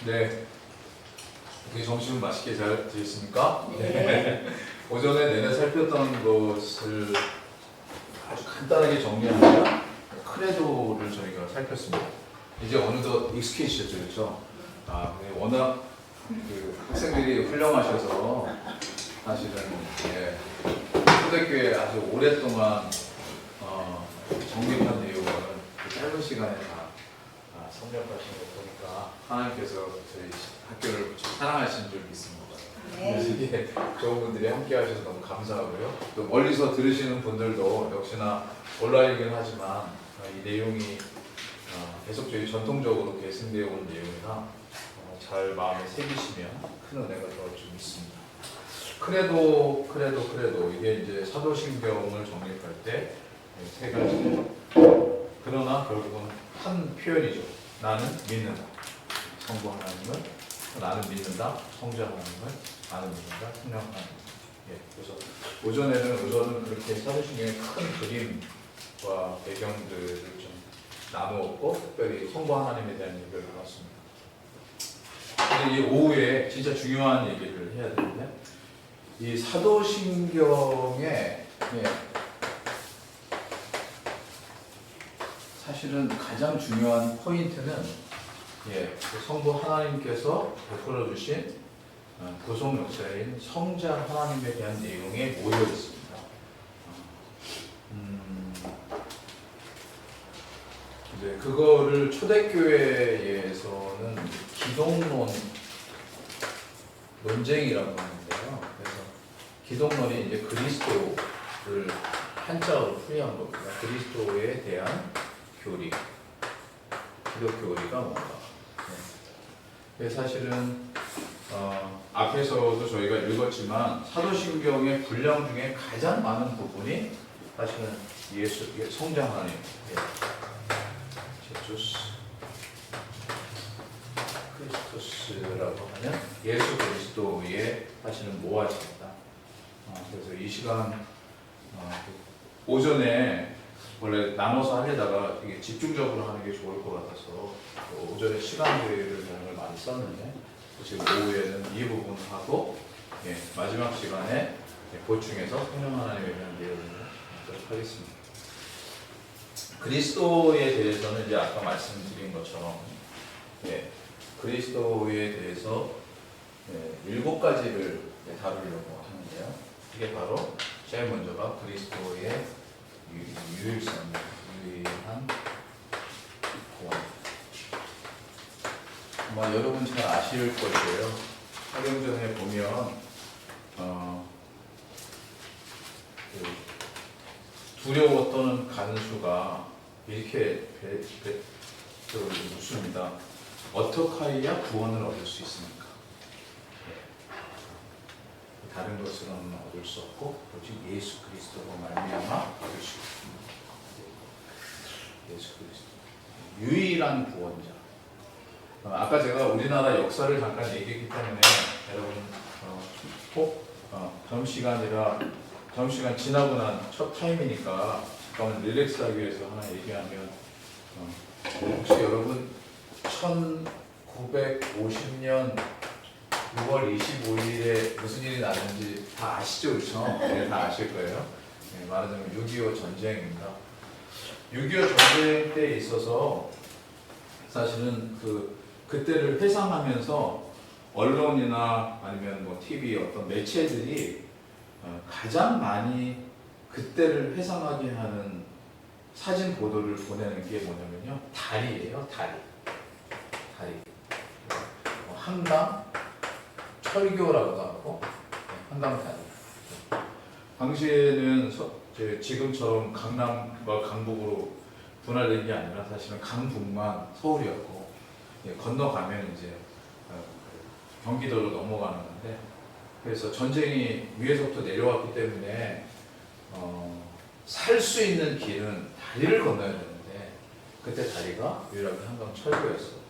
네, 어떻게 점심을 맛있게 잘 드셨습니까? 네. 오전에 내내 살폈던 것을 아주 간단하게 정리하면 크레도를 저희가 살폈습니다. 이제 어느덧 익숙해지셨죠, 그렇죠? 네, 워낙 학생들이 훌륭하셔서 사실은 초대교회 아주 오랫동안 정립한 내용을 짧은 시간에 다 섭렵하신 거 보니까 하나님께서 저희 학교를 사랑하시는 줄 믿습니다. 네. 그래서 이게 좋은 분들이 함께 하셔서 너무 감사하고요. 또 멀리서 들으시는 분들도 역시나 온라인이긴 하지만 이 내용이 계속 저희 전통적으로 계승되어 온 내용이라 잘 마음에 새기시면 큰 은혜가 될 줄 믿습니다. 크레도 이게 이제 사도신경을 정립할 때 세 가지. 그러나 결국은 한 표현이죠. 나는 믿는다. 성부 하나님을, 나는 믿는다. 성자 하나님을, 나는 믿는다. 성령 하나님. 그래서 우선은 그렇게 사도신경의 큰 그림과 배경들을 좀 나누었고, 특별히 성부 하나님에 대한 얘기를 나눴습니다. 근데 이 오후에 진짜 중요한 얘기를 해야 되는데, 이 사도신경의 사실은 가장 중요한 포인트는 성부 하나님께서 베풀어 주신 구속 역사인 성자 하나님에 대한 내용에 모여 있습니다. 이제 그거를 초대교회에서는 기독론 논쟁이라고 하는데요. 그래서 기독론이 이제 그리스도를 한자어로 풀이한 겁니다. 그리스도에 대한 교리, 기독 교리가 뭔가. 사실은 앞에서도 저희가 읽었지만 사도신경의 분량 중에 가장 많은 부분이 사실은 성자 하나님, 제주스 크리스토스라고 하는 예수 그리스도의 사실은 모아집니다. 그래서 이 시간 오전에 원래 나눠서 하려다가 이게 집중적으로 하는 게 좋을 것 같아서 오전에 시간들을 많이 썼는데 지금 오후에는 이 부분하고 마지막 시간에 보충해서 성령 하나님에 대한 내용을 하도록 하겠습니다. 그리스도에 대해서는 이제 아까 말씀드린 것처럼 그리스도에 대해서 7가지를 다루려고 하는데요. 이게 바로 제일 먼저가 그리스도의 유일성입니다. 유일한 구원. 아마 여러분 잘 아실 거예요. 사경전에 보면 두려웠던 간수가 이렇게 묻습니다. 어떻게 하여야 구원을 얻을 수 있습니까? 다른 것으로는 얻을 수 없고 오직 예수 그리스도로 말미암아 얻을 수 있습니다. 예수 그리스도 유일한 구원자. 아까 제가 우리나라 역사를 잠깐 얘기했기 때문에 여러분 꼭 점심시간 지나고 난 첫 타임이니까 잠깐만 릴렉스하기 위해서 하나 얘기하면 혹시 여러분 1950년 6월 25일에 무슨 일이 났는지 다 아시죠? 그렇죠? 네, 다 아실 거예요. 말하자면 6.25 전쟁입니다. 6.25 전쟁 때에 있어서 사실은 그때를 회상하면서 언론이나 아니면 뭐 TV 어떤 매체들이 가장 많이 그때를 회상하게 하는 사진 보도를 보내는 게 뭐냐면요. 다리예요. 다리. 한강 철교라고도 하고 한강 다리. 당시에는 지금처럼 강남과 강북으로 분할된 게 아니라 사실은 강북만 서울이었고 건너가면 이제 경기도로 넘어가는 건데 그래서 전쟁이 위에서부터 내려왔기 때문에 살 수 있는 길은 다리를 건너야 되는데 그때 다리가 유일하게 한강 철교였어.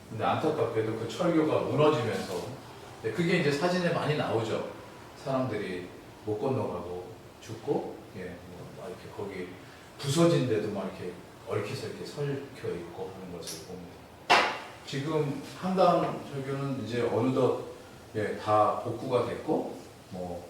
근데 안타깝게도 그 철교가 무너지면서 그게 이제 사진에 많이 나오죠. 사람들이 못 건너가고 죽고 막 이렇게 거기 부서진 데도 막 이렇게 얽혀서 이렇게 설켜 있고 하는 것을 봅니다. 지금 한강 철교는 이제 어느덧 다 복구가 됐고 뭐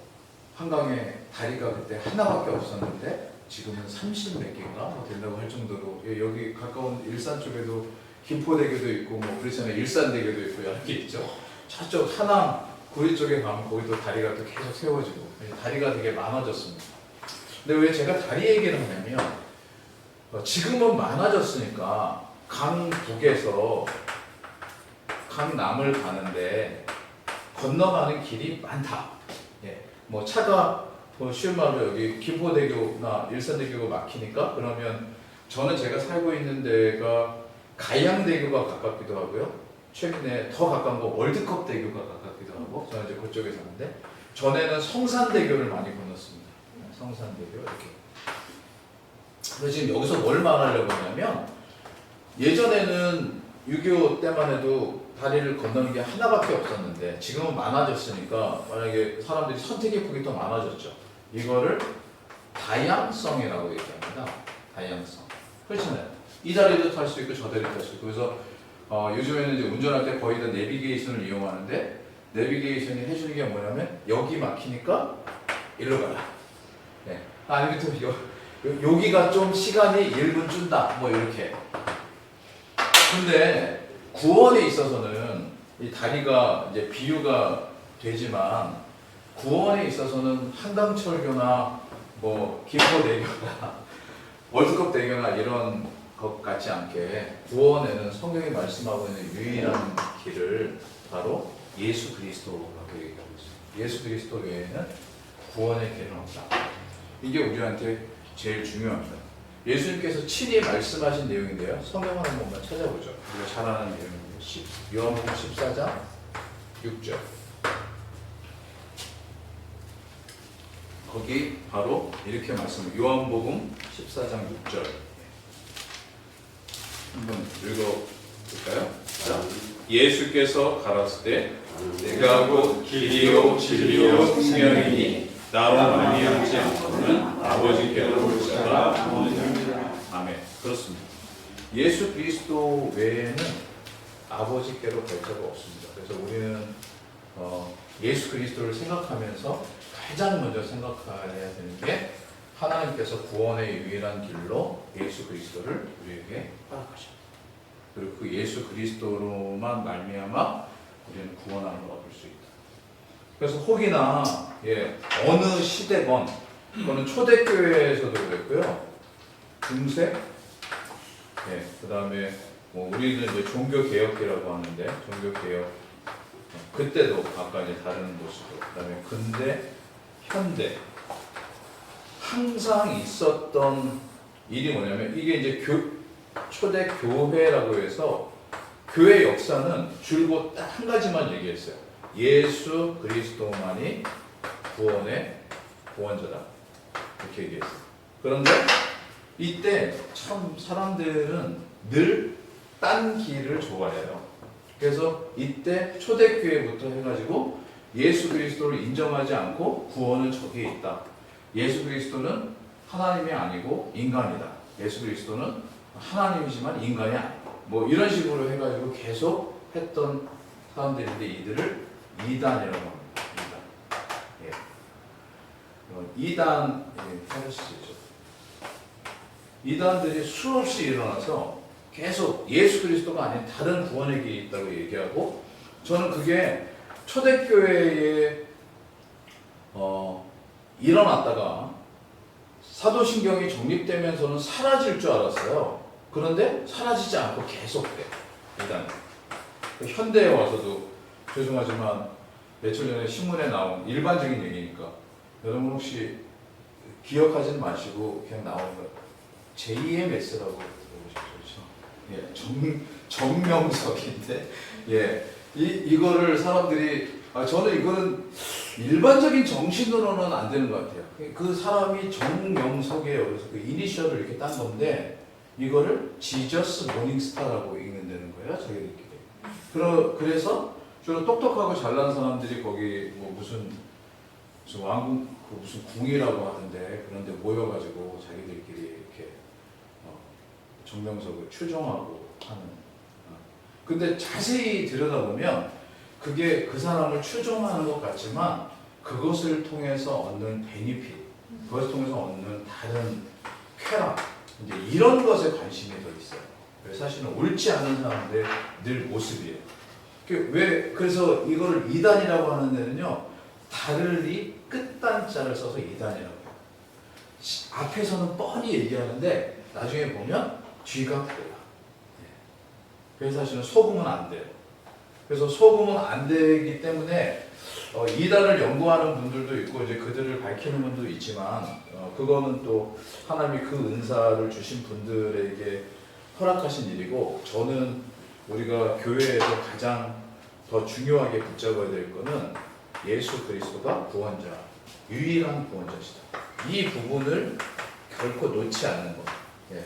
한강에 다리가 그때 하나밖에 없었는데 지금은 30 몇 개인가 뭐 된다고 할 정도로 여기 가까운 일산 쪽에도 김포대교도 있고 뭐 그렇잖아요. 일산대교도 있고 여러 개 있죠. 저쪽 하남 구리 쪽에 가면 거기도 다리가 또 계속 세워지고 다리가 되게 많아졌습니다. 근데 왜 제가 다리 얘기를 하냐면 지금은 많아졌으니까 강북에서 강남을 가는데 건너가는 길이 많다. 뭐 차가 뭐 쉬운 말로 여기 김포대교나 일산대교가 막히니까 그러면 저는 제가 살고 있는 데가 가양대교가 가깝기도 하고요. 최근에 더 가까운 거 월드컵대교가 가깝기도 하고 저는 이제 그쪽에 사는데 전에는 성산대교를 많이 건넜습니다. 성산대교 이렇게. 그래서 지금 여기서 뭘 말하려고 하냐면 예전에는 6.25 때만 해도 다리를 건너는 게 하나밖에 없었는데 지금은 많아졌으니까 만약에 사람들이 선택의 폭이 더 많아졌죠. 이거를 다양성이라고 얘기합니다. 다양성. 그렇잖아요. 이 다리도 탈 수 있고 저 다리도 탈 수 있고 그래서 요즘에는 이제 운전할 때 거의 다 내비게이션을 이용하는데 내비게이션이 해주는 게 뭐냐면 여기 막히니까 일로 가라. 아니면 또 여기가 좀 시간이 1분 준다. 뭐 이렇게. 근데 구원에 있어서는 이 다리가 이제 비유가 되지만 구원에 있어서는 한강철교나 뭐 김포대교나 월드컵 대교나 이런 것 같지 않게 구원에는 성경이 말씀하고 있는 유일한 길을 바로 예수 그리스도라고 얘기하고 있습니다. 예수 그리스도 외에는 구원의 길은 없다. 이게 우리한테 제일 중요합니다. 예수님께서 친히 말씀하신 내용인데요. 성경을 한 번만 찾아보죠. 우리가 잘 아는 내용입니다. 요한복음 14장 6절. 거기 바로 이렇게 말씀을 요한복음 14장 6절 한번 읽어볼까요? 자, 예수께서 가라사대 때 내가 곧 길이요 진리요 생명이니 나로 말미암지 않고는 아버지께로 올 자가 없느니라. 아멘. 그렇습니다. 예수 그리스도 외에는 아버지께로 갈 자가 없습니다. 그래서 우리는 예수 그리스도를 생각하면서 가장 먼저 생각해야 되는 게 하나님께서 구원의 유일한 길로 예수 그리스도를 우리에게 허락하셨다. 그리고 그 예수 그리스도로만 말미암아 우리는 구원함을 얻을 수 있다. 그래서 혹이나 어느 시대건 그거는 초대교회에서도 그랬고요. 중세, 그 다음에 뭐 우리는 이제 종교개혁이라고 하는데 종교개혁 그때도 아까 이제 다른 모습으로 그 다음에 근대, 현대 항상 있었던 일이 뭐냐면 이게 이제 초대 교회라고 해서 교회 역사는 줄곧 딱 한 가지만 얘기했어요. 예수 그리스도만이 구원의 구원자다. 이렇게 얘기했어요. 그런데 이때 참 사람들은 늘 딴 길을 좋아해요. 그래서 이때 초대교회부터 해가지고 예수 그리스도를 인정하지 않고 구원은 저기에 있다. 예수 그리스도는 하나님이 아니고 인간이다. 예수 그리스도는 하나님이지만 인간이 아니다. 뭐 이런 식으로 해가지고 계속 했던 사람들인데 이들을 이단이라고 합니다. 이단. 헤레시죠. 이단들이 수없이 일어나서 계속 예수 그리스도가 아닌 다른 구원의 길이 있다고 얘기하고 저는 그게 초대교회에 일어났다가 사도신경이 정립되면서는 사라질 줄 알았어요. 그런데 사라지지 않고 계속돼. 일단 현대에 와서도 죄송하지만 며칠 전에 신문에 나온 일반적인 얘기니까 여러분 혹시 기억하지는 마시고 그냥 나오는 거 제2의 메스라고 들어보셨죠? 정명석인데 이거를 사람들이 저는 이거는 일반적인 정신으로는 안 되는 것 같아요. 그 사람이 정명석이에요. 그래서 그 이니셜을 이렇게 딴 건데 이거를 지저스 모닝스타라고 읽는다는 거예요. 자기들끼리. 그래서 주로 똑똑하고 잘난 사람들이 거기 뭐 무슨 왕궁 무슨 궁이라고 하는데 그런데 모여가지고 자기들끼리 이렇게 정명석을 추종하고 하는 근데 자세히 들여다보면 그게 그 사람을 추종하는 것 같지만 그것을 통해서 얻는 베니핏, 그것을 통해서 얻는 다른 쾌락, 이제 이런 것에 관심이 더 있어요. 사실은 옳지 않은 사람들의 늘 모습이에요. 그래서 이거를 이단이라고 하는 데는요, 달리 끝단자를 써서 이단이라고 해요. 앞에서는 뻔히 얘기하는데 나중에 보면 뒤가 보여요. 그래서 사실은 속으면 안 돼요. 그래서 속으면 안 되기 때문에 이단을 연구하는 분들도 있고 이제 그들을 밝히는 분도 있지만 그거는 또 하나님이 그 은사를 주신 분들에게 허락하신 일이고, 저는 우리가 교회에서 가장 더 중요하게 붙잡아야 될 거는 예수 그리스도가 구원자, 유일한 구원자시다. 이 부분을 결코 놓지 않는 것. 예.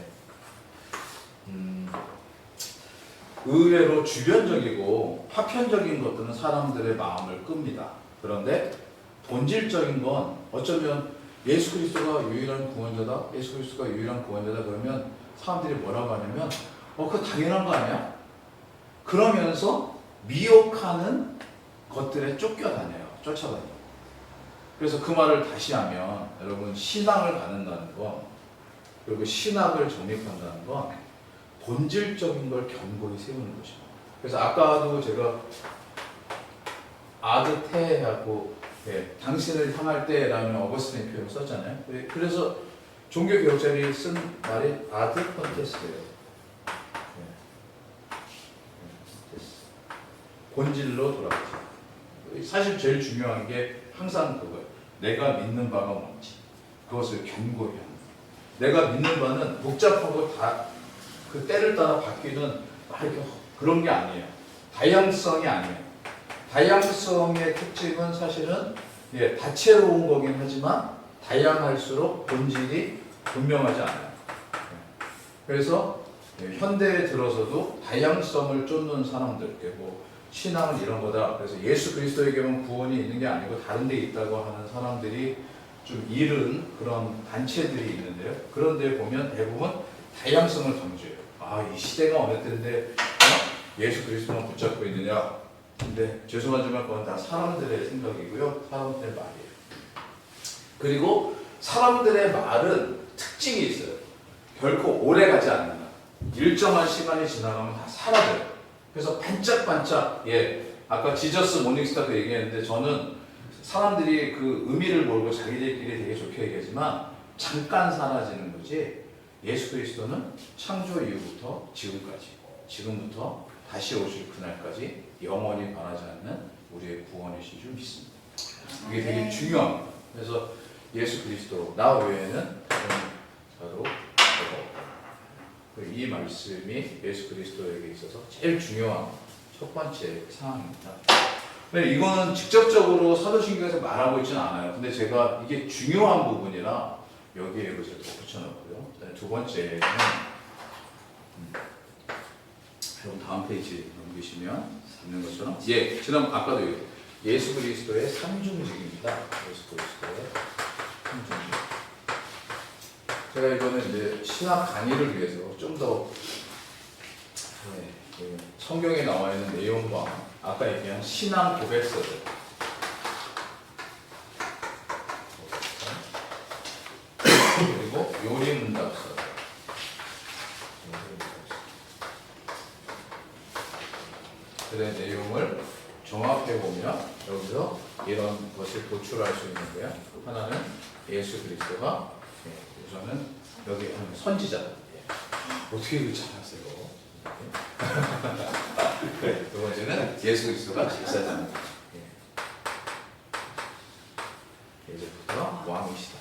의외로 주변적이고 파편적인 것들은 사람들의 마음을 끕니다. 그런데 본질적인 건 어쩌면 예수 그리스도가 유일한 구원자다, 예수 그리스도가 유일한 구원자다 그러면 사람들이 뭐라고 하냐면 그거 당연한 거 아니야? 그러면서 미혹하는 것들에 쫓겨다녀요. 쫓아다녀요. 그래서 그 말을 다시 하면 여러분, 신앙을 갖는다는 건, 그리고 신학을 정립한다는 건 본질적인 걸 견고히 세우는 것입니다. 그래서 아까도 제가 아드테하고 당신을 향할 때라는 어거스틴 표현을 썼잖아요. 그래서 종교개혁자들이 쓴 말이 아드 콘테스트예요. 본질로 돌아가죠. 사실 제일 중요한 게 항상 그거예요. 내가 믿는 바가 뭔지 그것을 견고히 하는 거예요. 내가 믿는 바는 복잡하고 다 그 때를 따라 바뀌는 그런 게 아니에요. 다양성이 아니에요. 다양성의 특징은 사실은 다채로운 거긴 하지만 다양할수록 본질이 분명하지 않아요. 그래서 현대에 들어서도 다양성을 쫓는 사람들, 뭐 신앙은 이런 거다, 그래서 예수 그리스도에게만 구원이 있는 게 아니고 다른 데 있다고 하는 사람들이 좀 잃은 그런 단체들이 있는데요. 그런 데 보면 대부분 다양성을 강조해요. 이 시대가 어느 때인데 예수 그리스도만 붙잡고 있느냐. 근데 죄송하지만 그건 다 사람들의 생각이고요, 사람들의 말이에요. 그리고 사람들의 말은 특징이 있어요. 결코 오래 가지 않는다. 일정한 시간이 지나가면 다 사라져요. 그래서 반짝반짝, 아까 지저스 모닝스타 그 얘기했는데, 저는 사람들이 그 의미를 모르고 자기들끼리 되게 좋게 얘기하지만 잠깐 사라지는 거지, 예수 그리스도는 창조 이후부터 지금까지, 지금부터 다시 오실 그날까지 영원히 변하지 않는 우리의 구원이신 줄 믿습니다. 이게 되게 중요합니다. 그래서 예수 그리스도, 나 외에는 바로 이 말씀이 예수 그리스도에게 있어서 제일 중요한 첫 번째 사항입니다. 근데 이거는 직접적으로 사도신경에서 말하고 있지는 않아요. 근데 제가 이게 중요한 부분이라 여기에 이것을 덧붙여놨고요. 두 번째는 여러분 다음 페이지 넘기시면 있는 것처럼, 지난 아까도 예수 그리스도의 삼중직입니다. 예수 그리스도의 삼중직. 제가 이거는 이제 신학 강의를 위해서 좀 더 성경에 나와 있는 내용과 아까 얘기한 신앙 고백서들, 그리고 요리 문답서, 그의 내용을 종합해 보면 여기서 이런 것을 도출할 수 있는데요. 하나는 예수 그리스도가, 우선은 여기 선지자. 어떻게 이거 잘하세요? 두 번째는 예수 그리스도가 제사장. 예수부터 왕이시다.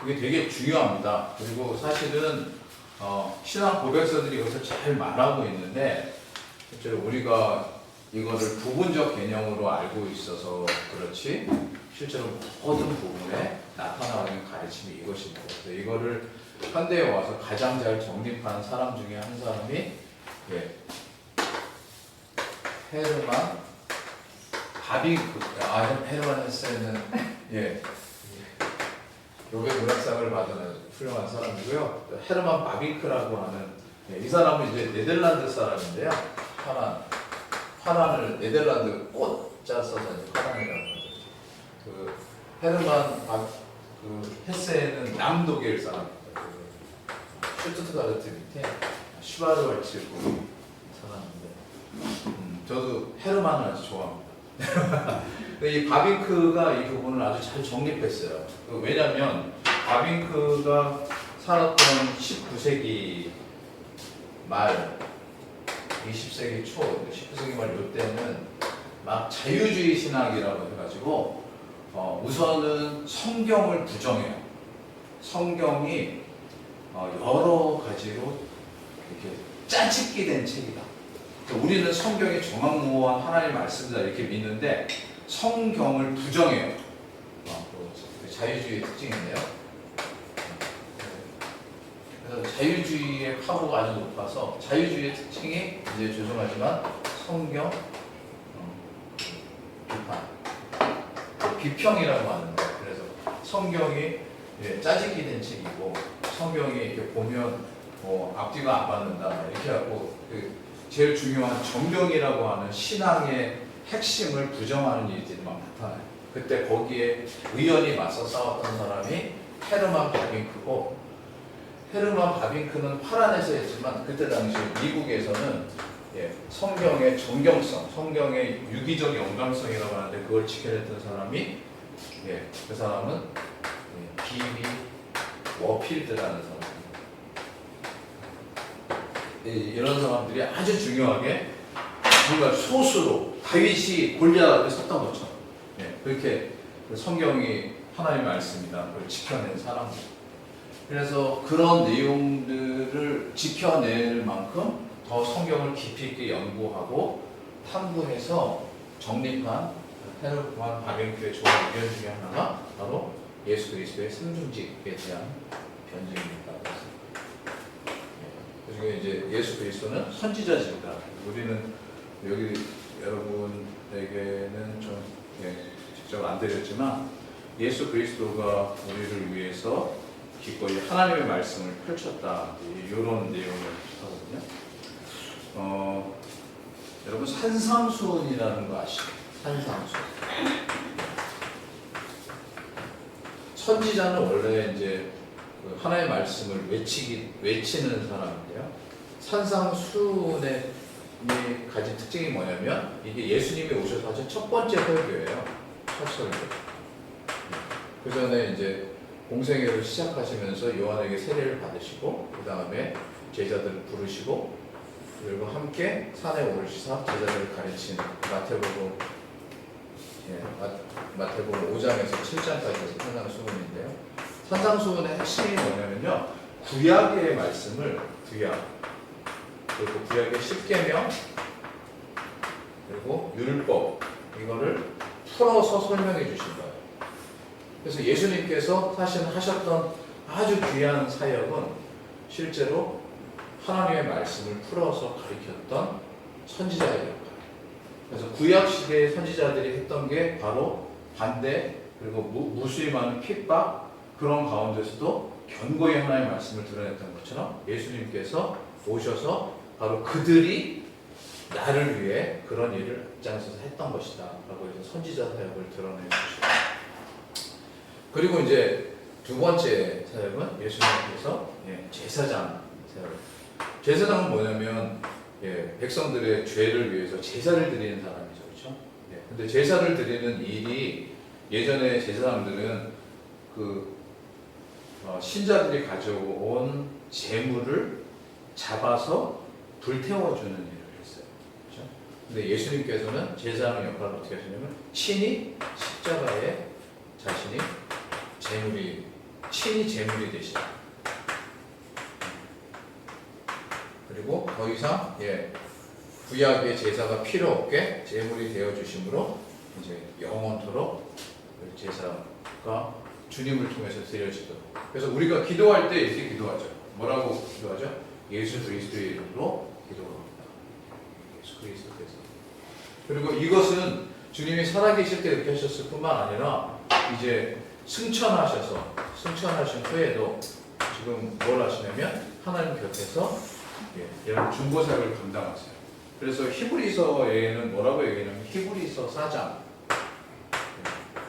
이게 되게 중요합니다. 그리고 사실은 신앙 고백서들이 여기서 잘 말하고 있는데, 실제로 우리가 이거를 부분적 개념으로 알고 있어서 그렇지 실제로 모든 부분에 나타나는 가르침이 이것입니다. 그래서 이거를 현대에 와서 가장 잘 정립한 사람 중에 한 사람이 헤르만 헤르만 헤세는 노벨 문학상을 받은 훌륭한 사람이고요. 헤르만 바비크라고 하는 이 사람은 이제 네덜란드 사람인데요. 화란을 네덜란드 꽃자 써서 이제 화란이라고 하죠. 그 헤르만 그 헤세는 남독일 사람입니다. 그 슈투트가르트 밑에 슈바르왈츠 사람인데, 저도 헤르만을 아주 좋아합니다. 이 바빙크가 이 부분을 아주 잘 정립했어요. 왜냐하면 바빙크가 살았던 19세기 말, 20세기 초, 19세기 말 이때는 막 자유주의 신학이라고 해가지고 우선은 성경을 부정해요. 성경이 여러 가지로 이렇게 짜집기 된 책이다. 우리는 성경이 정확무한 하나님의 말씀이다 이렇게 믿는데 성경을 부정해요. 자유주의의 특징인데요. 그래서 자유주의의 파고가 아주 높아서 자유주의의 특징이 이제 죄송하지만 성경 비판, 비평이라고 하는 거예요. 그래서 성경이 짜집기 된 책이고 성경이 이렇게 보면 앞뒤가 안 맞는다 이렇게 하고 제일 중요한 정경이라고 하는 신앙의 핵심을 부정하는 일들이 막 나타나요. 그때 거기에 의연히 맞서 싸웠던 사람이 헤르만 바빙크고, 헤르만 바빙크는 파란에서 했지만 그때 당시 미국에서는 성경의 정경성, 성경의 유기적 영감성이라고 하는데 그걸 지켜냈던 사람이 그 사람은 비비 워필드라는 사람입니다. 이런 사람들이 아주 중요하게 뭔가 소수로 다윗이 골리앗에 섰던 것처럼 그렇게 성경이 하나님의 말씀이다 그걸 지켜낸 사람들. 그래서 그런 내용들을 지켜낼 만큼 더 성경을 깊이 있게 연구하고 탐구해서 정립한 헤르만 바빙크의 좋은 의견 중에 하나가 바로 예수 그리스도의 승중직에 대한 변증입니다. 그리고 이제 예수 그리스도는 선지자직이다. 우리는 여기 여러분에게는 좀 직접 안 드렸지만 예수 그리스도가 우리를 위해서 기꺼이 하나님의 말씀을 펼쳤다. 이런 내용을 하거든요. 여러분 산상수훈이라는 거 아시죠? 산상수훈. 선지자는 원래 이제 하나님의 말씀을 외치는 사람인데요. 산상수훈의 가진 특징이 뭐냐면 이게 예수님이 오셔서 하신 첫 번째 설교예요. 첫 설교. 그 전에 이제 공생애를 시작하시면서 요한에게 세례를 받으시고 그 다음에 제자들을 부르시고 그리고 함께 산에 오르시사 제자들을 가르친 마태복음 5장에서 7장까지 해서 산상수훈인데요. 산상수훈의 핵심이 뭐냐면요. 구약의 말씀을 그리고 구약의 10계명 그리고 율법 이거를 풀어서 설명해 주신 거예요. 그래서 예수님께서 사실 하셨던 아주 귀한 사역은 실제로 하나님의 말씀을 풀어서 가르쳤던 선지자의 역할. 그래서 구약 시대의 선지자들이 했던 게 바로 반대 그리고 무수히 많은 핍박 그런 가운데서도 견고히 하나님의 말씀을 드러냈던 것처럼 예수님께서 오셔서 바로 그들이 나를 위해 그런 일을 앞장서서 했던 것이다 라고 해서 선지자 사역을 드러내 주시죠. 그리고 이제 두 번째 사역은 예수님께서 제사장 사역. 제사장은 뭐냐면 백성들의 죄를 위해서 제사를 드리는 사람이죠, 그렇죠? 근데 제사를 드리는 일이 예전에 제사장들은 신자들이 가져온 제물을 잡아서 불태워주는 일을 했어요, 그렇죠? 근데 예수님께서는 제사장의 역할을 어떻게 하시냐면 친히 십자가에 자신이 제물이 되시다. 그리고 더 이상 구약의 제사가 필요 없게 제물이 되어 주심으로 이제 영원토록 제사가 주님을 통해서 드려지도록. 그래서 우리가 기도할 때 이렇게 기도하죠. 뭐라고 기도하죠? 예수 그리스도의 이름으로 기도합니다. 예수 그리스도께서. 그리고 이것은 주님이 살아계실 때 그렇게 하셨을 뿐만 아니라 이제 승천하신 후에도 지금 뭘 하시냐면 하나님 곁에서 이런 중보 사역을 감당하세요. 그래서 히브리서에는 뭐라고 얘기하냐면 히브리서 4장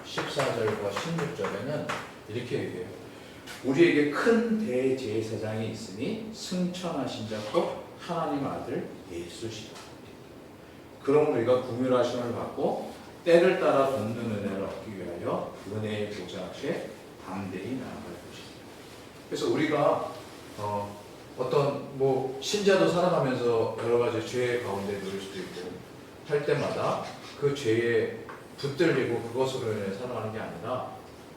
14절과 16절에는 이렇게 얘기해요. 우리에게 큰 대제사장이 있으니 승천하신 자 곧 하나님 아들 예수시다. 그럼 우리가 구별하심을 받고 때를 따라 돕는 은혜를 얻기 위하여 은혜의 보좌 앞에 담대히 나아갈 것이다. 그래서 우리가 어떤 신자도 살아가면서 여러 가지 죄 가운데 놓일 수도 있고 할 때마다 그 죄에 붙들리고 그것으로 인해 살아가는 게 아니라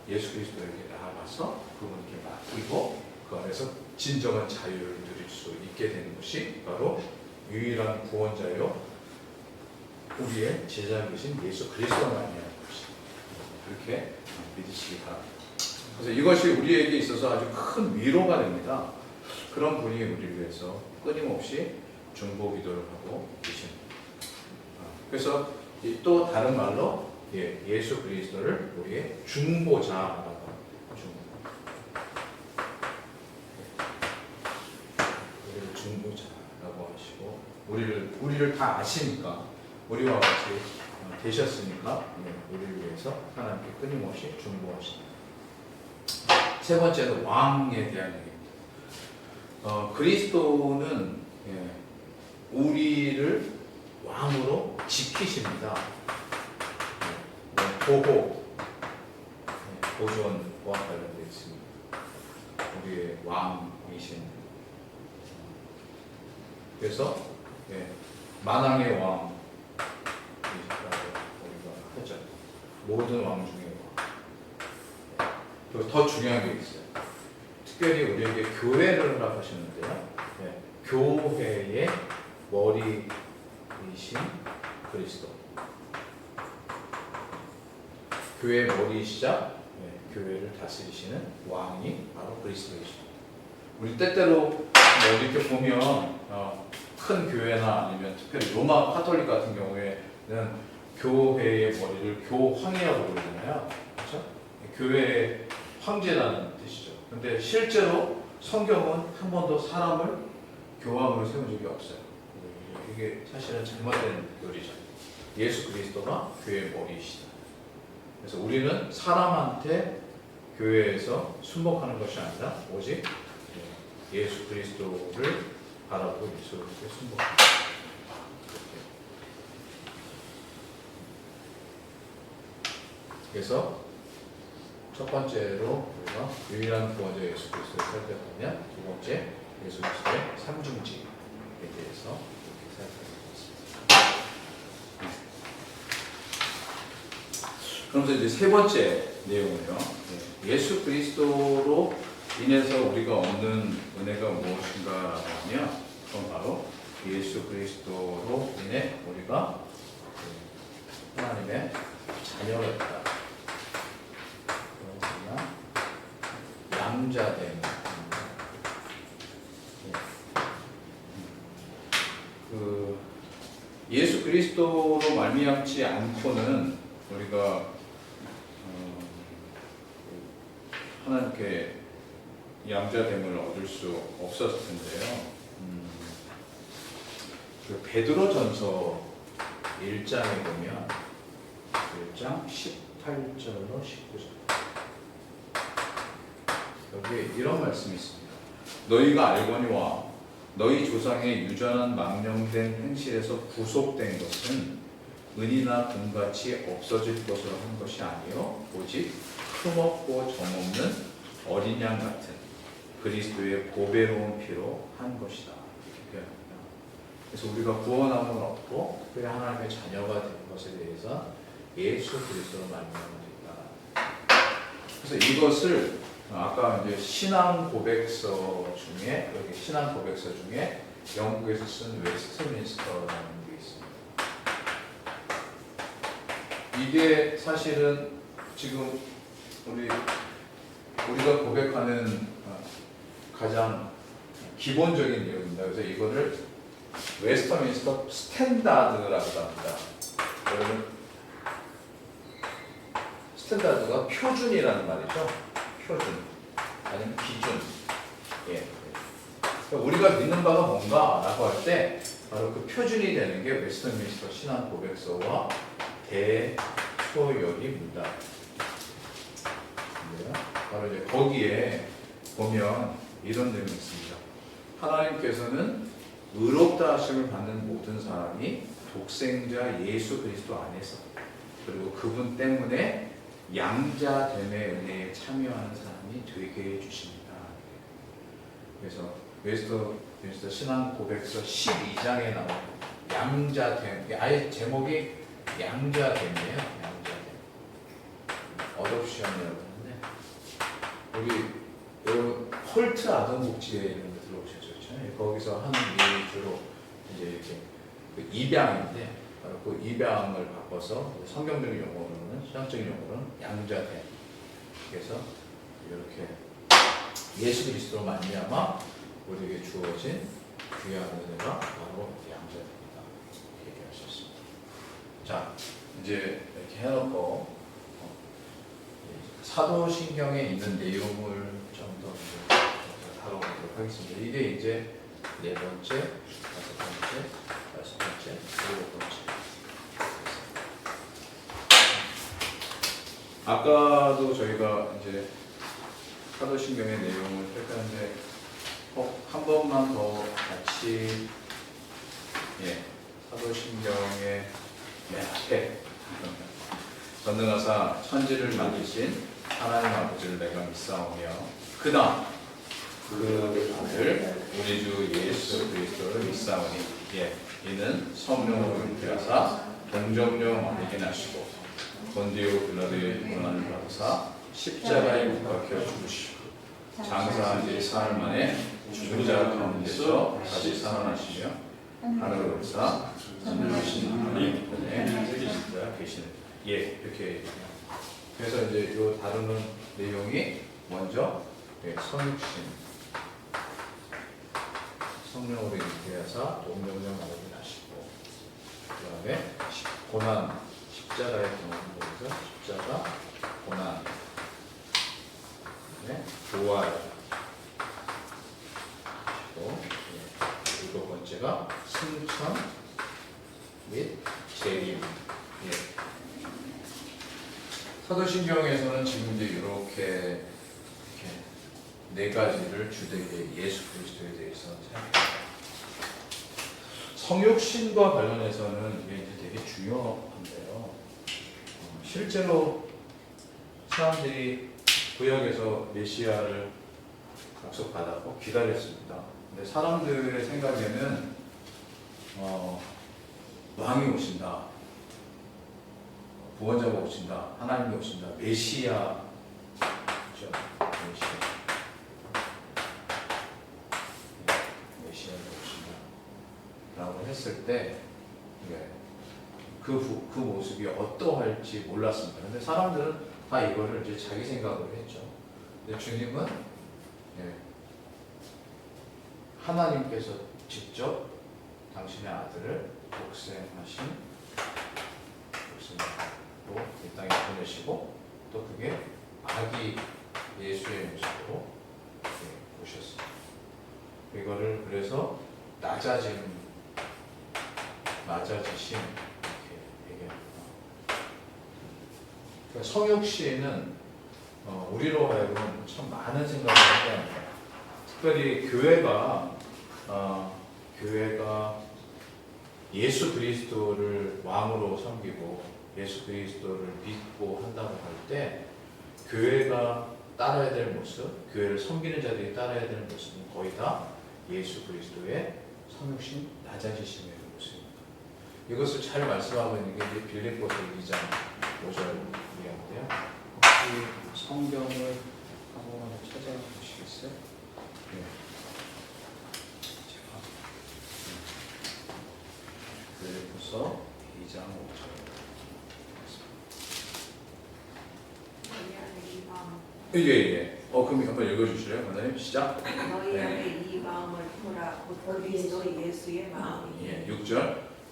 예수 그리스도에게 나아가서 그분께 맡기고 그 안에서 진정한 자유를 누릴 수 있게 되는 것이 바로 유일한 구원자요 우리의 제자이신 예수 그리스도가 말미암은 것이다. 그렇게 믿으시기 바랍니다. 그래서 이것이 우리에게 있어서 아주 큰 위로가 됩니다. 그런 분이 우리를 위해서 끊임없이 중보 기도를 하고 계십니다. 그래서 또 다른 말로 예수 그리스도를 우리의 중보자라고 우리를 중보자라고 하시고 우리를 다 아시니까 우리와 같이 되셨으니까 우리를 위해서 하나님께 끊임없이 중보하십니다. 세 번째는 왕에 대한 얘기입니다. 그리스도는 우리를 왕으로 지키십니다. 보존과 관련되어 있습니다. 우리의 왕이신. 그래서 만왕의 왕이라고 우리가 하죠. 모든 왕 중에 왕. 그리고 더 중요한 게 있어요. 특별히 우리에게 교회를 허락하셨는데요. 교회의 머리이신 그리스도. 교회의 머리이시자 교회를 다스리시는 왕이 바로 그리스도이십니다. 우리 때때로 이렇게 보면 큰 교회나 아니면 특별히 로마 카톨릭 같은 경우에는 교회의 머리를 교황이라고 부르잖아요. 그렇죠? 교회의 황제라는 뜻이죠. 근데 실제로 성경은 한 번도 사람을 교황으로 세운 적이 없어요. 이게 사실은 잘못된 교리죠. 예수 그리스도가 교회의 머리이시다. 그래서 우리는 사람한테 교회에서 순복하는 것이 아니라 오직 예수 그리스도를 바라보고 예수 그리스도에 순복합니다. 그래서 첫 번째로 우리가 유일한 구원자 예수 그리스도를 살펴보면 두 번째 예수 그리스도의 삼중직에 대해서 이렇게 살펴보겠습니다. 그러면서 이제 세 번째 내용은요. 예수 그리스도로 인해서 우리가 얻는 은혜가 무엇인가라고 하면 그건 바로 예수 그리스도로 인해 우리가 하나님의 자녀가 됐다. 양자됨. 예수 그리스도로 말미암지 않고는 우리가 하나님께 양자됨을 얻을 수 없었을 텐데요. 베드로전서 1장에 보면 1장 18절로 19절 여기에 이런 말씀이 있습니다. 너희가 알거니와 너희 조상의 유전한 망령된 행실에서 구속된 것은 은이나 금같이 없어질 것으로 한 것이 아니요 오직 흠없고 점없는 어린 양 같은 그리스도의 보배로운 피로 한 것이다. 이렇게 합니다. 그래서 우리가 구원함을 얻고 특별히 하나님의 자녀가 된 것에 대해서 예수 그리스도로 말미암았다. 그래서 이것을 아까 이제 신앙 고백서 중에 여기 신앙 고백서 중에 영국에서 쓴 웨스트민스터라는 게 있습니다. 이게 사실은 지금 우리가 고백하는 가장 기본적인 내용입니다. 그래서 이거를 웨스트민스터 스탠다드라고 합니다. 여러분, 스탠다드가 표준이라는 말이죠. 표준 아니면 기준. 우리가 믿는 바가 뭔가라고 할 때 바로 그 표준이 되는 게 웨스트민스터 신앙 고백서와 대초여기 문답. 바로 이제 거기에 보면 이런 내용이 있습니다. 하나님께서는 의롭다 하심을 받는 모든 사람이 독생자 예수 그리스도 안에서 그리고 그분 때문에 양자됨의 은혜에 참여하는 사람이 되게 해주십니다. 그래서 웨스트민스터 신앙 고백서 12장에 나오는 양자됨, 아예 제목이 양자됨이에요. 양자됨. 어독션이라고 하는데 우리 여러분 홀트 아동복지회 이런 거 들어오셨죠? 거기서 하는 일이 주로 이제 이렇게 그 입양인데 바로 그 입양을 바꿔서 성경적인 용어로는 신학적인 용어로는 양자됨. 그래서 이렇게 예수 그리스도로 말미암아 우리에게 주어진 귀한 은혜가 바로 양자됩니다. 얘기할 수 있습니다. 자, 이제 이렇게 해놓고 사도신경에 있는 내용을 좀 더 다뤄보도록 하겠습니다. 이게 이제 네 번째, 다섯 번째, 여섯 번째, 일곱 번째. 아까도 저희가 이제 사도신경의 내용을 살펴봤는데 한 번만 더 같이 사도신경의 맨 앞에 전능하사 천지를 만드신 하나님 아버지를 내가 믿사오며 그다음 그 아들 우리 주 예수 그리스도를 믿사오니 이는 성령으로 잉태하사 동정녀 마리에 나시고 본디오 빌라도의 고난을 받으사 십자가에 못 박혀 죽으시고 장사한 지 사흘 만에 죽은 자 가운데서 다시 살아나시며 하늘로 오르사 선하신 하나님 편에 계시는 이렇게 얘기해요. 그래서 이제 이 다루는 내용이 먼저 성육신 성령으로 잉태하사 동정녀 마리에 나시고 그 다음에 고난 십자가의 경험에서 십자가 고난 부활 일곱 번째가 승천 및 재림. 사도신경에서는 지금 이제 이렇게 네 가지를 주되게 예수 그리스도에 대해서 생각합니다. 성육신과 관련해서는 이게 이제 되게 중요한데요. 실제로 사람들이 구약에서 메시아를 약속받았고 기다렸습니다. 근데 사람들의 생각에는 왕이 오신다, 구원자가 오신다, 하나님이 오신다, 메시아, 그렇죠? 메시아가 오신다라고 했을 때 그 모습이 어떠할지 몰랐습니다. 근데 사람들은 다 이거를 이제 자기 생각으로 했죠. 근데 주님은 하나님께서 직접 당신의 아들을 독생하신 독생으로 이 땅에 보내시고 또 그게 아기 예수의 모습으로 오셨습니다. 이거를 그래서 낮아지심 이렇게 얘기합니다. 그러니까 성육신은 우리로 하여금 참 많은 생각을 하게 합니다. 특별히 교회가 예수 그리스도를 왕으로 섬기고 예수 그리스도를 믿고 한다고 할 때 교회가 따라야 될 모습, 교회를 섬기는 자들이 따라야 될 모습은 거의 다 예수 그리스도의 성육신 낮아지심의 모습입니다. 이것을 잘 말씀하고 있는 게 이제 빌립보서 2장 5절 이야기인데요. 혹시 성경을 한 번만 찾아보시겠어요? 제가 빌립보서 2장 5절. 예. 그럼 한번 읽어주실래요, 원장님? 시작. 너희 안에 이 마음을 보라. 곧 그리스도 예수의 마음이니. 6절.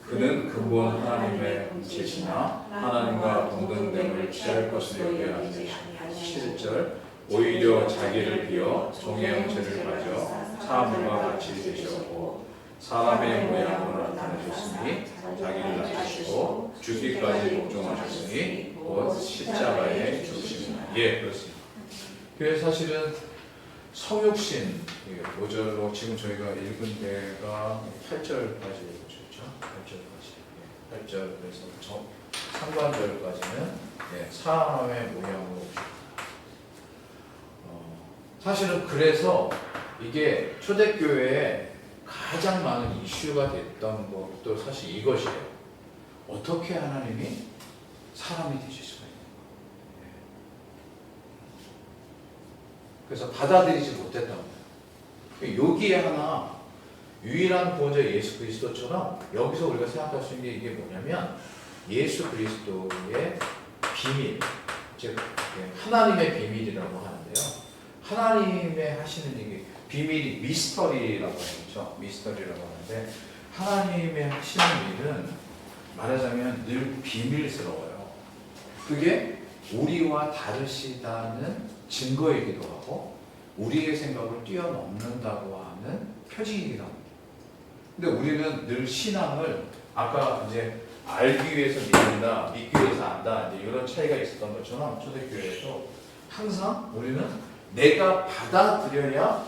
그는 근본 하나님의 본체시나 하나님과 동등됨을 취할 것을 여겨하지. 7절. 오히려 자기를 비어 종의 형체를 가져 사람과 같이 되셨고 사람의 모양으로 나타나셨으니 자기를 낮추시고 죽기까지 복종하셨으니 곧 십자가에 죽으시니라. 예, 그렇습니다. 그래서 사실은 성육신 5절로 지금 저희가 읽은 데가 8절까지 읽었죠. 8절까지. 8절에서 상관절까지는 사람의 모양으로 오셨다. 사실은 그래서 이게 초대교회에 가장 많은 이슈가 됐던 것도 사실 이것이에요. 어떻게 하나님이 사람이 되실 수가 있는 거예요. 그래서 받아들이지 못했던 거예요. 여기에 하나 유일한 구원자 예수 그리스도처럼 여기서 우리가 생각할 수 있는 게 이게 뭐냐면 예수 그리스도의 비밀, 즉 하나님의 비밀이라고 하는데요. 하나님의 하시는 이게 비밀이 미스터리라고 하죠. 미스터리라고 하는데 하나님의 하시는 일은 말하자면 늘 비밀스러워요. 그게 우리와 다르시다는 증거이기도 하고 우리의 생각을 뛰어넘는다고 하는 표징이기도 합니다. 근데 우리는 늘 신앙을 아까 이제 알기 위해서 믿는다, 믿기 위해서 안다, 이제 이런 차이가 있었던 것처럼 초대교회에도 항상 우리는 내가 받아들여야,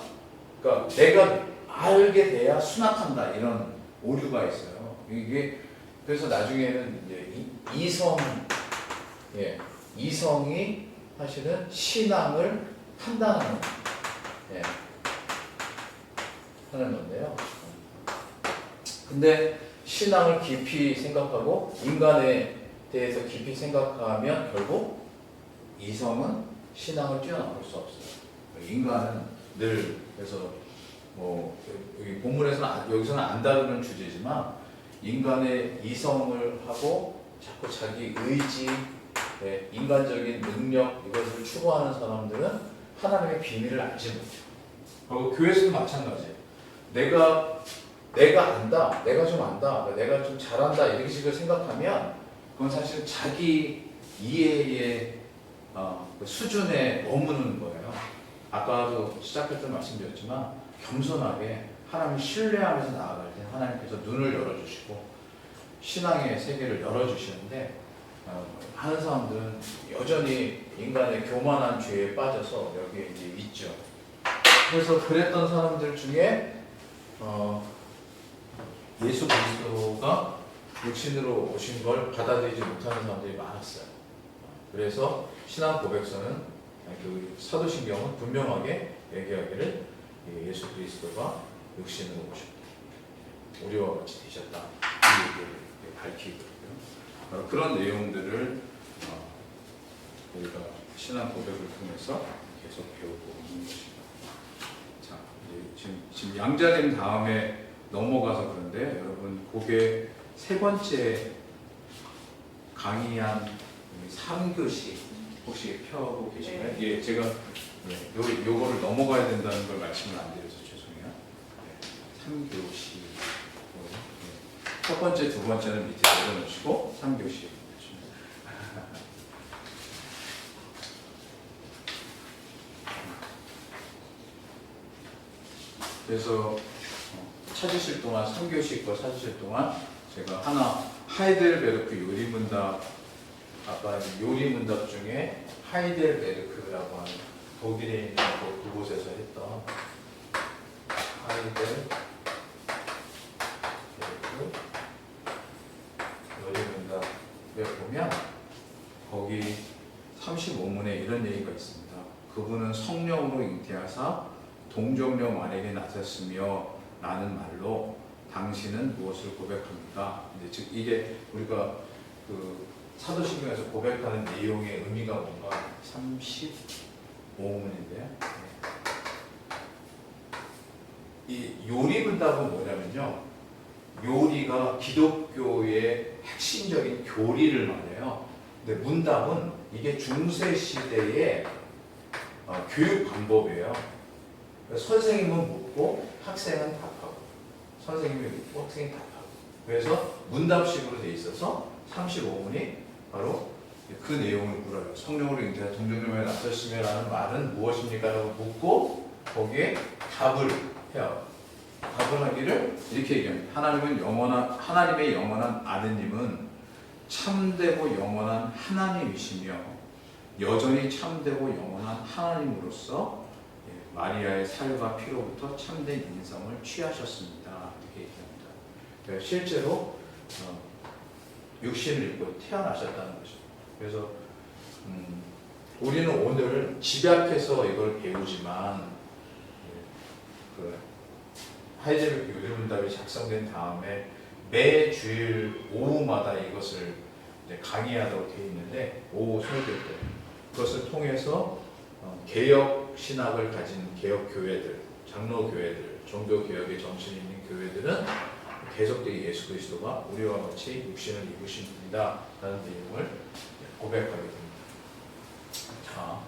그러니까 내가 알게 돼야 수납한다, 이런 오류가 있어요. 이게 그래서 나중에는 이제 이성이 사실은 신앙을 판단하는 하는 건데요. 근데 신앙을 깊이 생각하고 인간에 대해서 깊이 생각하면 결국 이성은 신앙을 뛰어넘을 수 없어요. 인간은 늘 그래서 뭐 여기 본문에서는 여기서는 안 다루는 주제지만 인간의 이성을 하고 자꾸 자기 의지, 인간적인 능력 이것을 추구하는 사람들은 하나님의 비밀을 알지 못해요. 그리고 교회에서도 마찬가지예요. 내가 안다, 내가 좀 안다, 내가 좀 잘한다 이런 식으로 생각하면 그건 사실 자기 이해의 수준에 머무는 거예요. 아까도 시작할 때 말씀드렸지만 겸손하게 하나님을 신뢰하면서 나아갈 때 하나님께서 눈을 열어주시고 신앙의 세계를 열어주시는데 많은 사람들은 여전히 인간의 교만한 죄에 빠져서 여기에 이제 있죠. 그래서 그랬던 사람들 중에 예수 그리스도가 육신으로 오신 걸 받아들이지 못하는 사람들이 많았어요. 그래서 신앙 고백서는 그 사도신경은 분명하게 얘기하기를 예수 그리스도가 육신으로 오셨다, 우리와 같이 되셨다, 이 얘기를 밝히거든요. 그런 내용들을 우리가 신앙 고백을 통해서 계속 배우고 있는 것입니다. 자, 이제 지금 양자님 다음에 넘어가서 그런데 여러분 그게 세 번째 강의한 3교시 혹시 펴고 계시나요? 예, 제가 요거를 넘어가야 된다는 걸 말씀을 안 드려서 죄송해요. 3교시. 첫 번째, 두 번째는 밑에 내려놓으시고 3교시. 그래서 찾으실 동안 3교시 거 찾으실 동안 제가 하나 하이델베르크 요리문답, 아까 요리문답 중에 하이델베르크라고 하는 독일에 있는 그곳에서 했던 하이델베르크 요리문답에 보면 거기 35문에 이런 얘기가 있습니다. 그분은 성령으로 잉태하사 동정녀 마리아에게 나섰으며 라는 말로 당신은 무엇을 고백합니까? 즉 이게 우리가 그 사도신경에서 고백하는 내용의 의미가 뭔가 35문인데요. 이 요리문답은 뭐냐면요, 요리가 기독교의 핵심적인 교리를 말해요. 근데 문답은 이게 중세 시대의 교육 방법이에요. 선생님은 묻고 학생은 답하고, 선생님이 묻고 학생이 답하고, 그래서 문답식으로 돼 있어서 35문이 바로 그 내용을 물어요. 성령으로 잉태한 동정녀에 나섰으며 라는 말은 무엇입니까? 라고 묻고 거기에 답을 해요. 답을 하기를 이렇게 얘기합니다. 하나님의 영원한 아드님은 참되고 영원한 하나님이시며 여전히 참되고 영원한 하나님으로서 마리아의 살과 피로부터 참된 인성을 취하셨습니다. 이렇게 얘기합니다. 그러니까 실제로 육신을 입고 태어나셨다는 거죠. 그래서 우리는 오늘 집약해서 이걸 배우지만 그 하이젤베르크 요리문답이 작성된 다음에 매 주일 오후마다 이것을 이제 강의하도록 되어 있는데 오후 설교 때 그것을 통해서 개혁 신학을 가진 개혁 교회들, 장로 교회들, 종교 개혁의 정신이 있는 교회들은 계속되게 예수 그리스도가 우리와 같이 육신을 입으신 분이다라는 내용을 고백하게 됩니다. 자,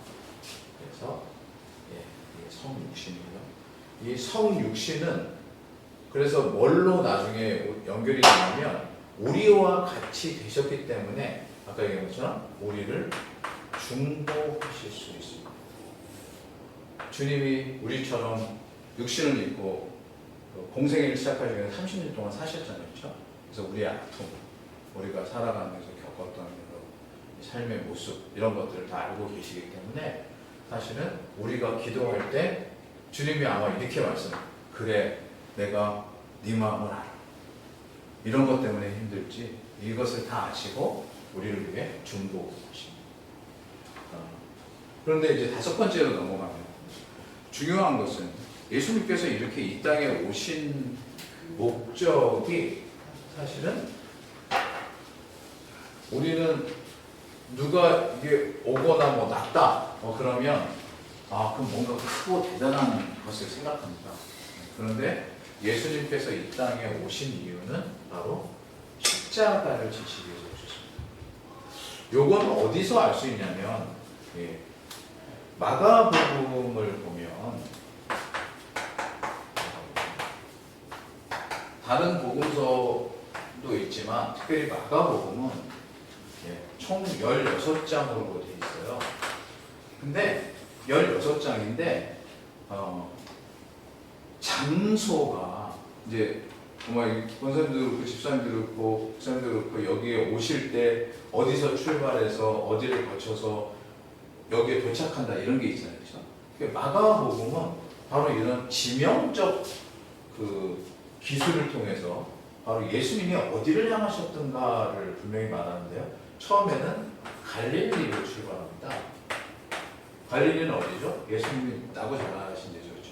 그래서 이게 성육신이고요. 이 성육신은 그래서 뭘로 나중에 연결이 되냐면 우리와 같이 되셨기 때문에 아까 얘기한 것처럼 우리를 중보하실 수 있습니다. 주님이 우리처럼 육신을 입고 공생애를 시작하기 전에 30년 동안 사셨잖아요. 그렇죠? 그래서 우리의 아픔, 우리가 살아가면서 겪었던 여러 삶의 모습 이런 것들을 다 알고 계시기 때문에 사실은 우리가 기도할 때 주님이 아마 이렇게 그래 내가 네 마음을 알아. 이런 것 때문에 힘들지 이것을 다 아시고 우리를 위해 중보하십니다. 그런데 이제 다섯 번째로 넘어가면 중요한 것은 예수님께서 이렇게 이 땅에 오신 목적이 사실은 우리는 누가 이게 오거나 뭐 낫다 그러면 그럼 뭔가 크고 대단한 것을 생각합니다. 그런데 예수님께서 이 땅에 오신 이유는 바로 십자가를 지시기 위해서 오셨습니다. 요건 어디서 알 수 있냐면 마가복음을 보면 다른 복음서도 있지만 특별히 마가복음은 총 16장으로 되어 있어요. 근데 16장인데 장소가 이제 정말 권사님도 그렇고 집사님도 그렇고 목사님도 그렇고 여기에 오실 때 어디서 출발해서 어디를 거쳐서 여기에 도착한다 이런 게 있잖아요. 그렇죠? 마가복음은 바로 이런 지명적 그 기술을 통해서 바로 예수님이 어디를 향하셨던가를 분명히 말하는데요. 처음에는 갈릴리로 출발합니다. 갈릴리는 어디죠? 예수님이 나고 자라신 데죠. 그렇죠?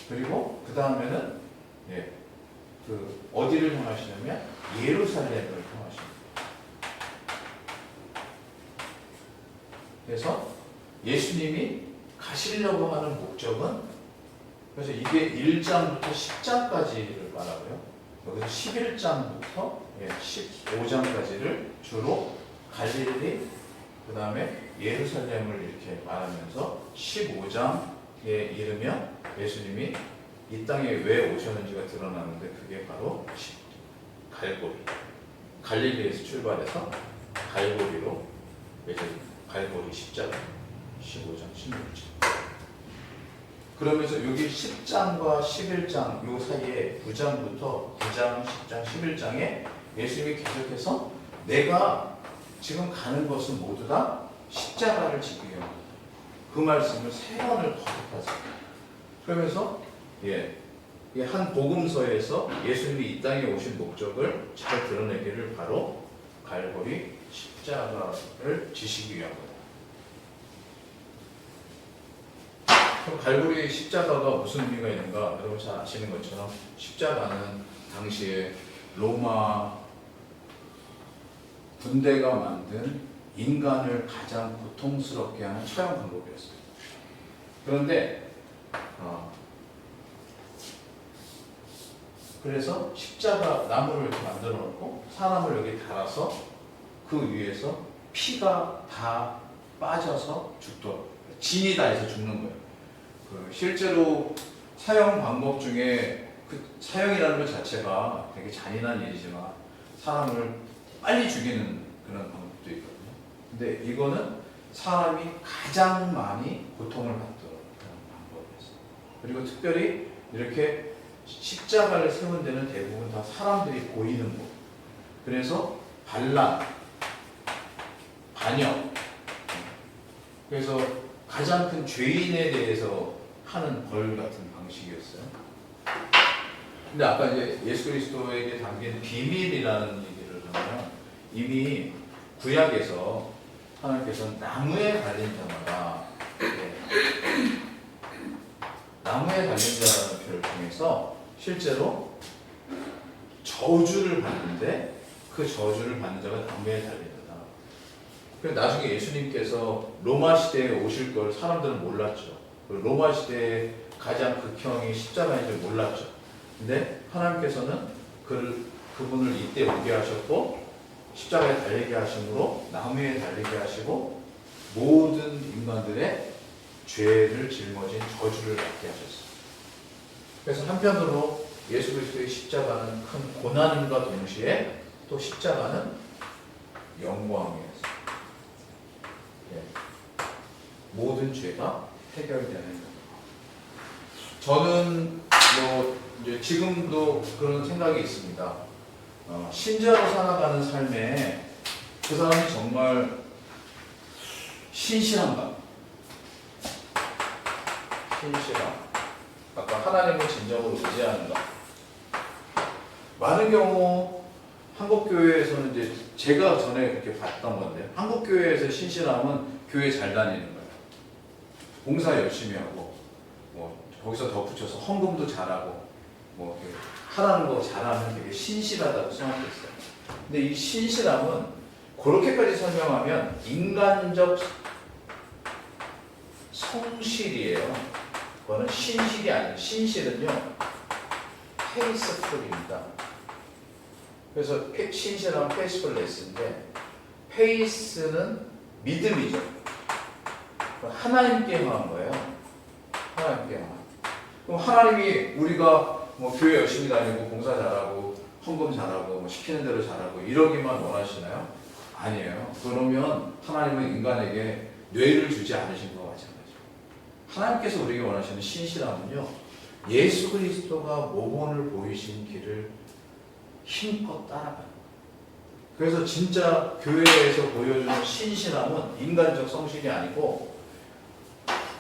그리고 그 다음에는 그 어디를 향하시냐면 예루살렘을 향하십니다. 그래서 예수님이 가시려고 하는 목적은 그래서 이게 1장부터 10장까지를 말하고요. 여기서 11장부터 15장까지를 주로 갈릴리 그 다음에 예루살렘을 이렇게 말하면서 15장에 이르면 예수님이 이 땅에 왜 오셨는지가 드러나는데 그게 바로 갈고리 갈릴리에서 출발해서 갈고리로 갈고리 십자가 15장 16장 그러면서 여기 10장과 11장 요 사이에 9장부터 9장 10장 11장에 예수님이 계속해서 내가 지금 가는 것은 모두 다 십자가를 지기 위함이다. 그 말씀을 3번을 거듭하세요. 그러면서 한 복음서에서 예수님이 이 땅에 오신 목적을 잘 드러내기를 바로 갈고리 십자가를 지시기 위한 거다. 그럼 갈고리 십자가가 무슨 의미가 있는가? 여러분 잘 아시는 것처럼 십자가는 당시에 로마 군대가 만든 인간을 가장 고통스럽게 하는 처형 방법이었어요. 그런데 그래서 십자가 나무를 이렇게 만들어 놓고 사람을 여기 달아서 그 위에서 피가 다 빠져서 죽도록 진이 다 해서 죽는 거예요. 실제로 사형 방법 중에 그 사형이라는 것 자체가 되게 잔인한 일이지만 사람을 빨리 죽이는 그런 방법도 있거든요. 근데 이거는 사람이 가장 많이 고통을 받도록 그런 방법이었어요. 그리고 특별히 이렇게 십자가를 세운 데는 대부분 다 사람들이 보이는 곳. 그래서 반란, 반역. 그래서 가장 큰 죄인에 대해서 하는 벌 같은 방식이었어요. 근데 아까 이제 예수 그리스도에게 담긴 비밀이라는 얘기를 하면 이미 구약에서 하나님께서는 나무에 달린 자마다 나무에 달린 자라는 표를 통해서 실제로 저주를 받는데 그 저주를 받는 자가 나무에 달린 자다. 그래서 나중에 예수님께서 로마 시대에 오실 걸 사람들은 몰랐죠. 로마 시대의 가장 극형이 십자가인 줄 몰랐죠. 근데 하나님께서는 그분을 이때 오게 하셨고 십자가에 달리게 하심으로 나무에 달리게 하시고 모든 인간들의 죄를 짊어진 저주를 받게 하셨어요. 그래서 한편으로 예수 그리스도의 십자가는 큰 고난임과 동시에 또 십자가는 영광이었어요. 모든 죄가 해결되는 것. 저는 이제 지금도 그런 생각이 있습니다. 신자로 살아가는 삶에 그 사람이 정말 신실한가? 신실함. 아까 하나님을 진정으로 의지하는가? 많은 경우 한국교회에서는 이제 제가 전에 그렇게 봤던 건데 한국교회에서 신실함은 교회 잘 다니는 거예요. 봉사 열심히 하고 뭐 거기서 덧붙여서 헌금도 잘하고 뭐 하라는 거 잘하면 되게 신실하다고 생각했어요. 근데 이 신실함은 그렇게까지 설명하면 인간적 성실이에요. 그거는 신실이 아니에요. 신실은요 페이스풀입니다. 그래서 신실함은 페이스풀레스인데 페이스는 믿음이죠. 하나님께 향한 거예요. 하나님께 향한. 그럼 하나님이 우리가 뭐 교회 열심히 다니고 봉사 잘하고 헌금 잘하고 뭐 시키는 대로 잘하고 이러기만 원하시나요? 아니에요. 그러면 하나님은 인간에게 뇌를 주지 않으신 것 마찬가지죠. 하나님께서 우리에게 원하시는 신실함은요 예수 그리스도가 모본을 보이신 길을 힘껏 따라가요. 그래서 진짜 교회에서 보여주는 신실함은 인간적 성실이 아니고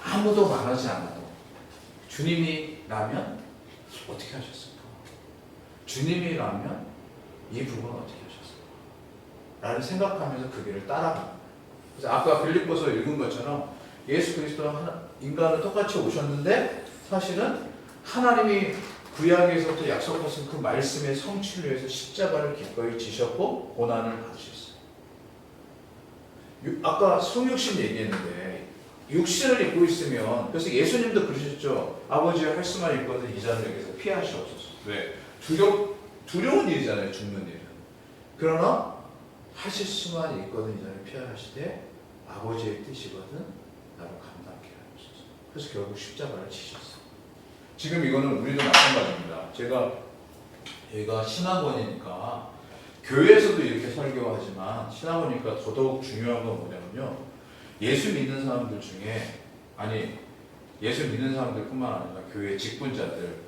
아무도 말하지 않아도 주님이라면 어떻게 하셨을까? 주님이라면 이 부분은 어떻게 하셨을까? 라는 생각하면서 그 길을 따라갑니다. 그래서 아까 빌립보서 읽은 것처럼 예수 그리스도와 인간은 똑같이 오셨는데 사실은 하나님이 구약에서부터 약속하신 그 말씀의 성취를 위해서 십자가를 기꺼이 지셨고 고난을 받으셨어요. 아까 성육신 얘기했는데 육신을 입고 있으면 그래서 예수님도 그러셨죠. 아버지의 할 수만 있거든 이 잔을 여기서 피하시옵소서. 왜? 두려운 일이잖아요. 죽는 일은. 그러나 하실 수만 있거든 이 잔을 피하시되 아버지의 뜻이거든 나를 감당케 하옵소서. 그래서 결국 십자가를 지셨어요. 지금 이거는 우리도 마찬가지입니다. 여기가 신학원이니까 교회에서도 이렇게 설교하지만 신학원이니까 더더욱 중요한 건 뭐냐면요. 예수 믿는 사람들 중에 예수 믿는 사람들뿐만 아니라 교회 직분자들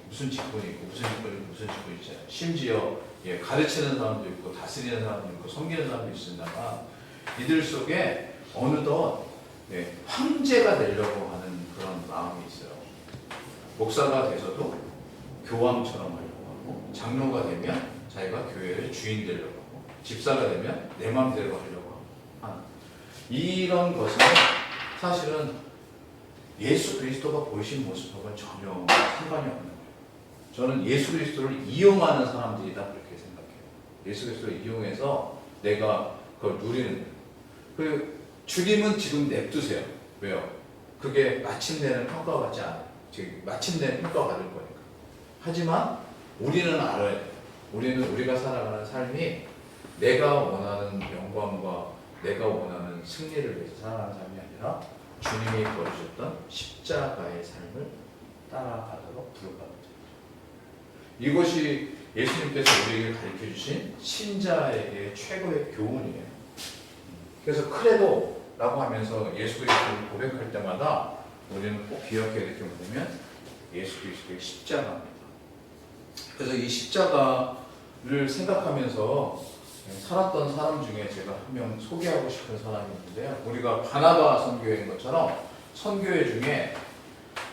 무슨 직분이 있고 무슨 직분이 있잖아요. 심지어 가르치는 사람도 있고 다스리는 사람도 있고 섬기는 사람도 있습니다만 이들 속에 어느덧 황제가 되려고 하는 그런 마음이 있어요. 목사가 돼서도 교황처럼 하려고 하고 장로가 되면 자기가 교회의 주인 되려고 하고 집사가 되면 내 마음대로 하려고 하는 이런 것은 사실은 예수 그리스도가 보이신 모습하고는 전혀 상관이 없는 거예요. 저는 예수 그리스도를 이용하는 사람들이다 그렇게 생각해요. 예수 그리스도를 이용해서 내가 그걸 누리는 거예요. 그 주님은 지금 냅두세요. 왜요? 그게 마침내는 평가받지 않아요. 즉 마침내 평가받을 거니까. 하지만 우리는 알아야 돼요. 우리는 우리가 살아가는 삶이 내가 원하는 영광과 내가 원하는 승리를 위해서 살아가는 삶이 아니라 주님이 걸으셨던 십자가의 삶을 따라가도록 부르받는 거죠. 이것이 예수님께서 우리에게 가르쳐 주신 신자에게 최고의 교훈이에요. 그래서 크레도라고 하면서 예수 그리스도를 고백할 때마다 우리는 꼭 기억해야 될 게 뭐냐면 예수 그리스도의 십자가입니다. 그래서 이 십자가를 생각하면서 살았던 사람 중에 제가 한 명 소개하고 싶은 사람이 있는데요. 우리가 바나바 선교회인 것처럼 선교회 중에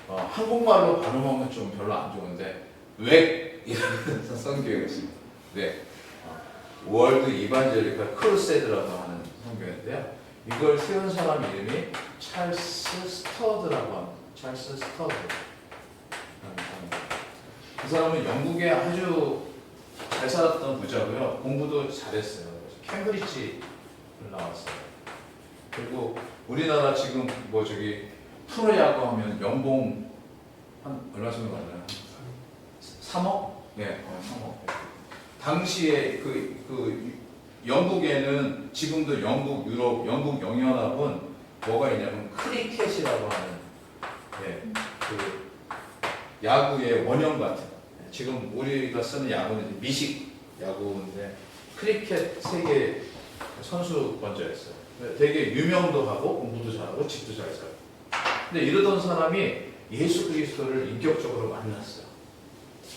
한국말로 발음하면 좀 별로 안 좋은데 웩이라는 선교회가 있습니다. 웩. 월드 이반젤리컬 크루세드라고 하는 선교회인데요. 이걸 세운 사람 이름이 찰스 스터드라고 합니다. 찰스 스터드. 그 사람은 영국에 아주 잘 살았던 부자고요. 공부도 잘했어요. 캠브리지를 나왔어요. 그리고 우리나라 지금 뭐 저기 프로야구 하면 연봉 한 얼마 정도 받나요? 3억? 네, 3억. 당시에 그 영국에는 지금도 영국, 유럽, 영국 영연합은 뭐가 있냐면 크리켓이라고 하는 그 야구의 원형 같은 지금 우리가 쓰는 야구는 미식 야구인데 크리켓 세계 선수 먼저였어요. 되게 유명도 하고 공부도 잘하고 집도 잘 살고. 근데 이러던 사람이 예수 그리스도를 인격적으로 만났어요.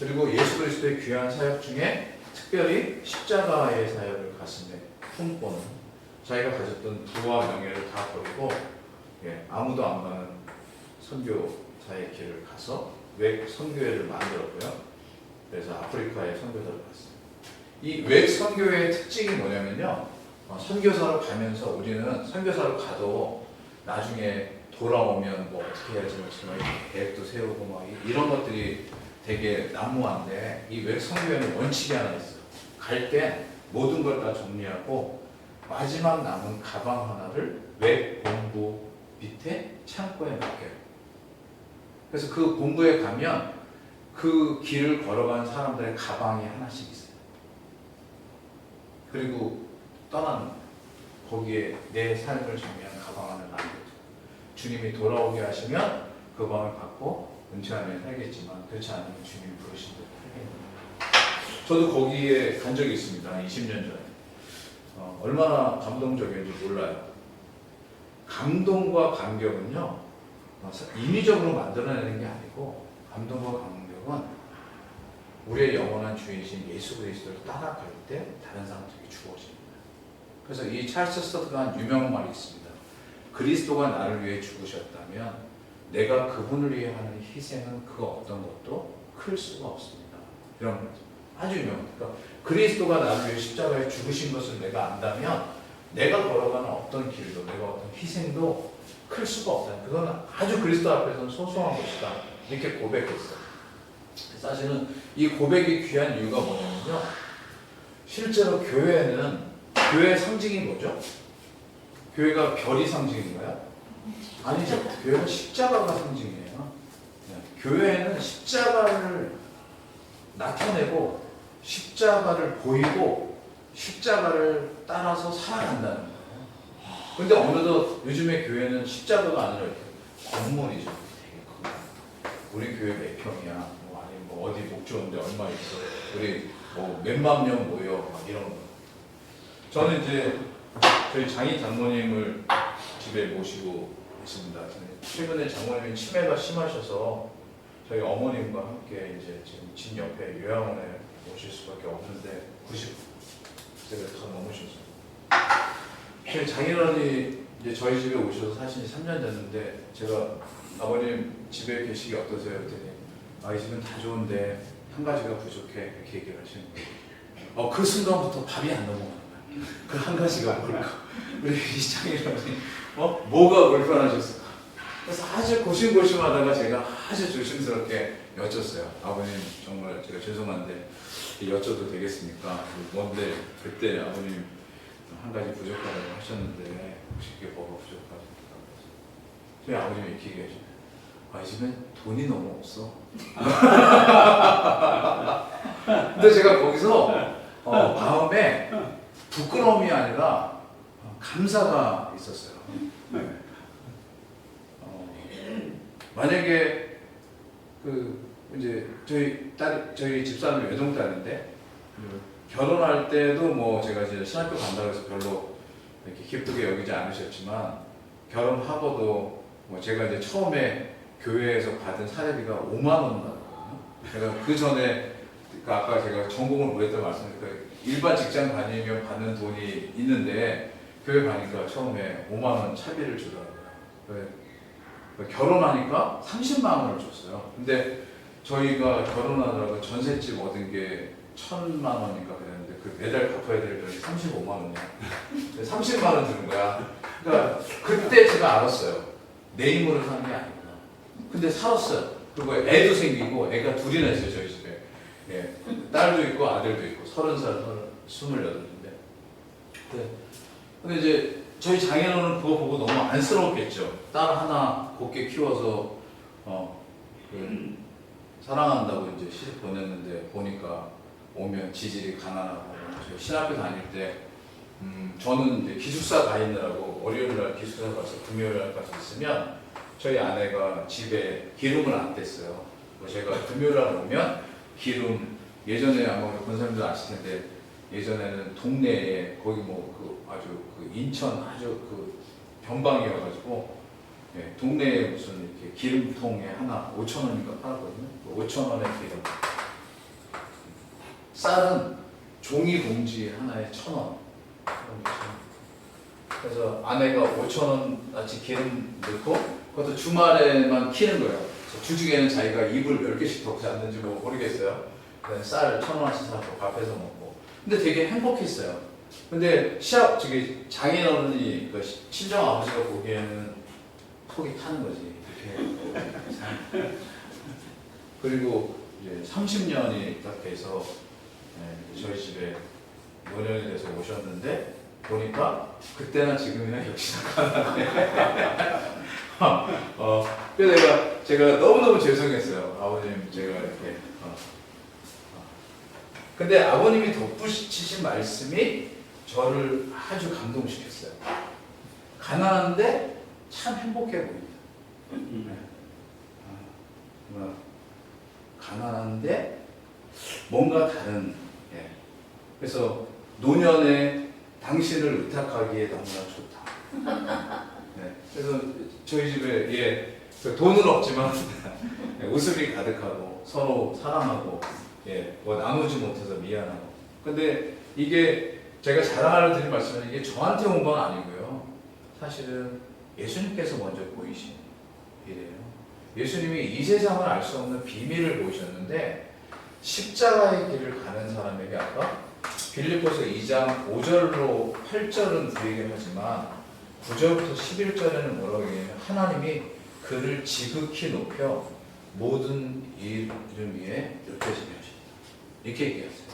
그리고 예수 그리스도의 귀한 사역 중에 특별히 십자가의 사역을 가슴에 품고는 자기가 가졌던 부와 명예를 다 버리고 아무도 안 가는 선교사의 길을 가서 웩 선교회를 만들었고요. 그래서 아프리카에 선교사를 갔어요. 이 웩 선교회의 특징이 뭐냐면요. 선교사로 가면서 우리는 선교사로 가도 나중에 돌아오면 뭐 어떻게 해야지 정말 계획도 세우고 막 이런 것들이 되게 난무한데 이 웩 선교회는 원칙이 하나 있어요. 갈 때 모든 걸 다 정리하고 마지막 남은 가방 하나를 웩 본부 밑에 창고에 맡겨요. 그래서 그 본부에 가면 그 길을 걸어간 사람들의 가방이 하나씩 있어요. 그리고 떠나는 거기에 내 삶을 정리한 가방 하나를 남겨줘. 주님이 돌아오게 하시면 그 가방을 갖고 은퇴하면 살겠지만 그렇지 않으면 주님이 부르신 대로 살겠습니다. 저도 거기에 간 적이 있습니다. 20년 전에. 얼마나 감동적이었는지 몰라요. 감동과 감격은요 인위적으로 만들어내는 게 아니고 감동과 감격은 우리의 영원한 주인이신 예수 그리스도를 따라갈 때 다른 사람들에게 주어집니다. 그래서 이 찰스 스터드가 한 유명한 말이 있습니다. 그리스도가 나를 위해 죽으셨다면 내가 그분을 위해 하는 희생은 그 어떤 것도 클 수가 없습니다. 이런 거죠. 아주 유명합니다. 그러니까 그리스도가 나를 위해 십자가에 죽으신 것을 내가 안다면 내가 걸어가는 어떤 길도 내가 어떤 희생도 클 수가 없다. 그건 아주 그리스도 앞에서는 소소한 것이다. 이렇게 고백했어요. 사실은 이 고백이 귀한 이유가 뭐냐면요. 실제로 교회의 상징이 뭐죠? 교회가 별이 상징인가요? 아니죠. 교회는 십자가가 상징이에요. 교회는 십자가를 나타내고 십자가를 보이고 십자가를 따라서 살아간다는 거예요. 근데 어느덧 요즘에 교회는 십자가가 아니라 이렇게 건물이죠. 되게 큰 우리 교회 몇 평이야? 뭐 아니면 뭐 어디 목 좋은데 얼마 있어? 우리 뭐 몇만 명 모여? 막 이런 거. 저는 이제 저희 장인 장모님을 집에 모시고 있습니다. 최근에 장모님이 치매가 심하셔서 저희 어머님과 함께 이제 지금 집 옆에 요양원에 모실 수밖에 없는데 90세가 다 넘으셨어요. 저희 장인어른이 이제 저희 집에 오셔서 사신 지 3년 됐는데 제가 아버님 집에 계시기 어떠세요? 그랬더니 이 집은 다 좋은데 한 가지가 부족해 이렇게 얘기를 하시는 거예요. 그 순간부터 밥이 안 넘어가는 거예요. 그 한 가지가 뭘까? 우리 이 장인어른이 뭐가 불편하셨을까? 그래서 아주 고심고심하다가 제가 아주 조심스럽게 여쭸어요. 아버님 정말 제가 죄송한데 여쭤도 되겠습니까? 뭔데 그때 아버님 한 가지 부족하다고 하셨는데 혹시 그게 뭐가 부족하십니까? 저희 아버님이 이렇게 얘기하시네요. 이 집엔 돈이 너무 없어. 근데 제가 거기서 마음에 부끄러움이 아니라 감사가 있었어요. 만약에 이제 저희 집사람이 외동딸인데 결혼할 때도 뭐 제가 이제 신학교 간다고 해서 별로 이렇게 기쁘게 여기지 않으셨지만 결혼하고도 뭐 제가 이제 처음에 교회에서 받은 사례비가 5만 원 나왔거든요. 제가 그 전에 아까 제가 전공을 뭐 했던 말씀드리니까 일반 직장 다니면 받는 돈이 있는데 교회 가니까 처음에 5만 원 차비를 주더라고요. 결혼하니까 30만 원을 줬어요. 근데 저희가 결혼하더라도 전셋집 얻은 게 1,000만 원인가 그랬는데 그 매달 갚아야 될 돈이 35만 원이야. 30만 원 주는 거야. 그러니까 그때 제가 알았어요. 내 힘으로 사는 게 아니구나. 근데 살았어요. 그리고 애도 생기고 애가 둘이나 있어요 저희 집에. 예. 딸도 있고 아들도 있고 30살, 28인데. 네. 근데 이제 저희 장인어른은 그거 보고 너무 안쓰럽겠죠. 딸 하나 곱게 키워서 사랑한다고 이제 시집 보냈는데 보니까 오면 지질이 가난하고 저희 신학교 다닐 때 저는 이제 기숙사 가 있느라고 월요일 날 기숙사 가서 금요일 날까지 있으면 저희 아내가 집에 기름을 안 뗐어요. 제가 금요일 날 오면 기름 예전에 아마 우리 권사님들 아실 텐데 예전에는 동네에 거기 뭐 그 아주 그 인천 아주 그 변방이어가지고 예, 동네에 무슨 이렇게 기름통에 하나 5,000원인가 팔았거든요. 5,000원의 기름. 쌀은 종이 봉지 하나에 1,000원. 그래서 아내가 5,000원어치 기름 넣고 그것도 주말에만 키는 거예요. 주중에는 자기가 이불 10개씩 덮지 않는지 뭐 모르겠어요. 쌀 1,000원씩 사고 밥해서 먹고. 근데 되게 행복했어요. 근데 저기 장인어른이 그 친정 아버지가 보기에는 속이 타는 거지. 이렇게. 그리고 이제 30년이 딱 돼서 저희 집에 노년이 돼서 오셨는데 보니까 그때나 지금이나 역시나 가난해. 그래서 제가 너무너무 죄송했어요. 아버님 제가 이렇게. 근데 아버님이 덧붙이신 말씀이 저를 아주 감동시켰어요. 가난한데 참 행복해 보인다. 가난한데 뭔가 다른. 예. 그래서 노년에 당신을 의탁하기에 너무나 좋다. 네. 그래서 저희 집에 예, 돈은 없지만 웃음이 가득하고 서로 사랑하고 예, 뭐 나누지 못해서 미안하고. 근데 이게 제가 자랑하려 드린 말씀은 이게 저한테 온 건 아니고요. 사실은 예수님께서 먼저 보이신 일이에요. 예수님이 이 세상을 알 수 없는 비밀을 보이셨는데 십자가의 길을 가는 사람에게 아까 빌립보서 2장 5절로 8절은 그 얘기를 하지만 9절부터 11절에는 뭐라고 얘기하냐면 하나님이 그를 지극히 높여 모든 이름 위에 높여지게 하십니다. 이렇게 얘기하세요.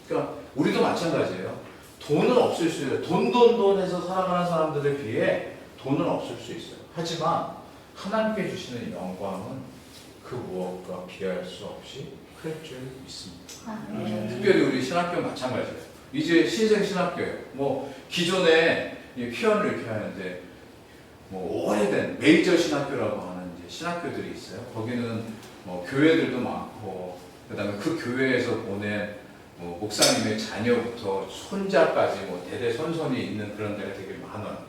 그러니까 우리도 마찬가지예요. 돈은 없을 수 있어요. 돈 해서 살아가는 사람들에 비해 돈은 없을 수 있어요. 하지만 하나님께 주시는 영광은 그 무엇과 비할 수 없이 클 줄 믿습니다. 특별히 우리 신학교 마찬가지예요. 이제 신생 신학교예요. 뭐 기존에 표현을 이렇게 하는데 뭐 오래된 메이저 신학교라고 하는 이제 신학교들이 있어요. 거기는 뭐 교회들도 많고 그다음에 그 교회에서 보낸 뭐 목사님의 자녀부터 손자까지 뭐 대대손손이 있는 그런 데가 되게 많아요.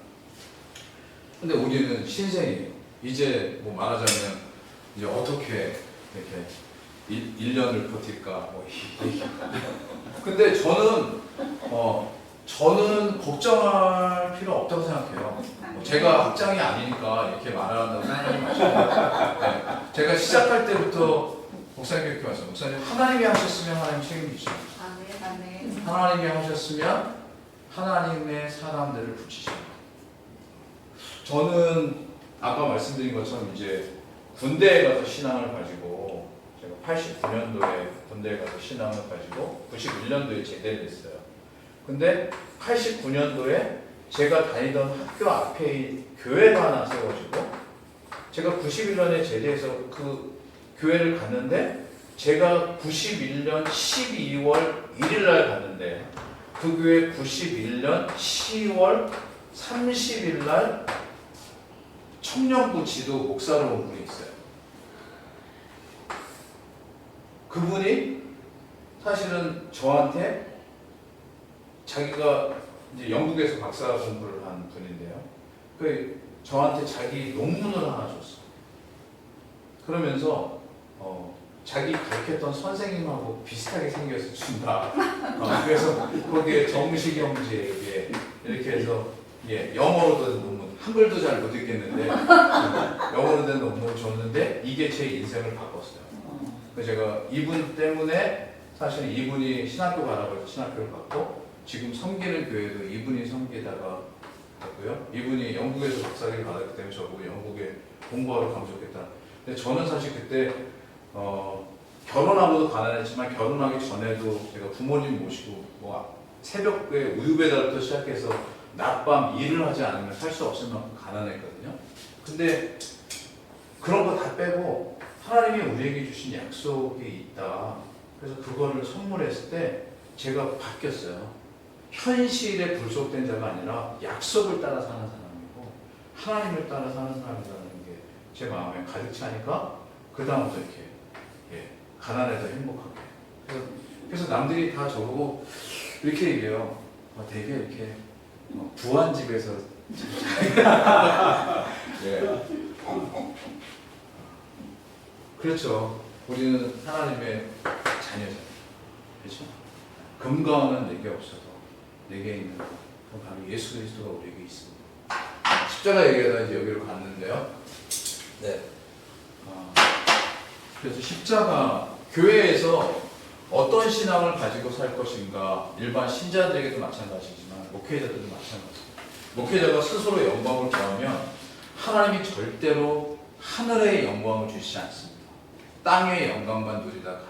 근데 우리는 신생이에요. 이제 뭐 말하자면 이제 어떻게 이렇게 1년을 버틸까 뭐 근데 저는 걱정할 필요 없다고 생각해요. 제가 학장이 아니니까 이렇게 말한다고 생각하지 마시고 네. 제가 시작할 때부터 목사님께 이렇게 말씀하셨어요. 목사님 하나님이 하셨으면 하나님 책임지시고 하나님이 하셨으면 하나님의 사람들을 붙이십니다. 저는 아까 말씀드린 것처럼 이제 군대에 가서 신앙을 가지고 제가 89년도에 군대에 가서 신앙을 가지고 91년도에 제대를 했어요. 근데 89년도에 제가 다니던 학교 앞에 교회가 하나 세워지고 제가 91년에 제대해서 그 교회를 갔는데 제가 91년 12월 1일 날 갔는데 그 교회 91년 10월 30일 날 청년부 지도 목사로 온 분이 있어요. 그분이 사실은 저한테 자기가 이제 영국에서 박사 공부를 한 분인데요. 그 저한테 자기 논문을 하나 줬어요. 그러면서 자기 가르쳤던 선생님하고 비슷하게 생겨서 준다. 그래서 거기에 정시경제 이렇게 해서 영어로 된 논문, 한글도 잘 못 읽겠는데 영어로 된 논문을 줬는데 이게 제 인생을 바꿨어요. 그래서 제가 이분 때문에 사실 이분이 신학교 가라고 해서 신학교를 갔고 지금 섬기는 교회도 이분이 섬기다가 갔고요. 이분이 영국에서 박사학위를 받았기 때문에 저보고 영국에 공부하러 가면 좋겠다. 근데 저는 사실 그때 결혼하고도 가난했지만 결혼하기 전에도 제가 부모님 모시고 뭐 새벽에 우유배달부터 시작해서 낮밤 일을 하지 않으면 살 수 없을 만큼 가난했거든요. 근데 그런 거 다 빼고 하나님이 우리에게 주신 약속이 있다. 그래서 그거를 선물했을 때 제가 바뀌었어요. 현실에 불속된 자가 아니라 약속을 따라 사는 사람이고 하나님을 따라 사는 사람이라는 게 제 마음에 가득 차니까 그 다음부터 이렇게 가난해서 행복하게. 그래서 남들이 다 저보고 이렇게 얘기해요. 되게 이렇게 부안집에서 그렇죠. 우리는 하나님의 자녀잖아요. 그렇죠? 금과은은 내게 없어도 내게 있는 그 바로 예수 그리스도가 우리에게 있습니다. 십자가 얘기하다 이제 여기로 갔는데요. 네. 그래서 십자가 교회에서 어떤 신앙을 가지고 살 것인가 일반 신자들에게도 마찬가지지만 목회자들도 마찬가지입니다. 목회자가 스스로 영광을 구하면 하나님이 절대로 하늘의 영광을 주시지 않습니다. 땅의 영광만 누리다 가는.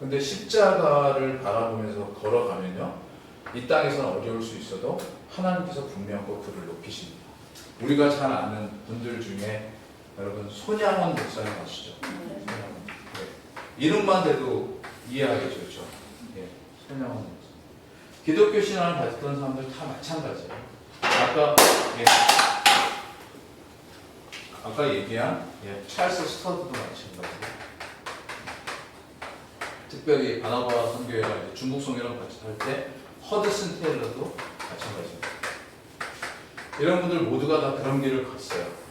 근데 십자가를 바라보면서 걸어가면요, 이 땅에서는 어려울 수 있어도 하나님께서 분명 그를 높이십니다. 우리가 잘 아는 분들 중에 여러분 손양원 목사님 아시죠? 손양원. 이름만 대도 이해하기 좋죠. 손양원 목사. 기독교 신앙을 가졌던 사람들 다 마찬가지예요. 아까 얘기한 찰스 스터드도 마찬가지예요. 특별히 바나바 선교회가 중국 선교랑 같이 할 때 허드슨 테일러도 마찬가지입니다. 이런 분들 모두가 다 그런 길을 갔어요.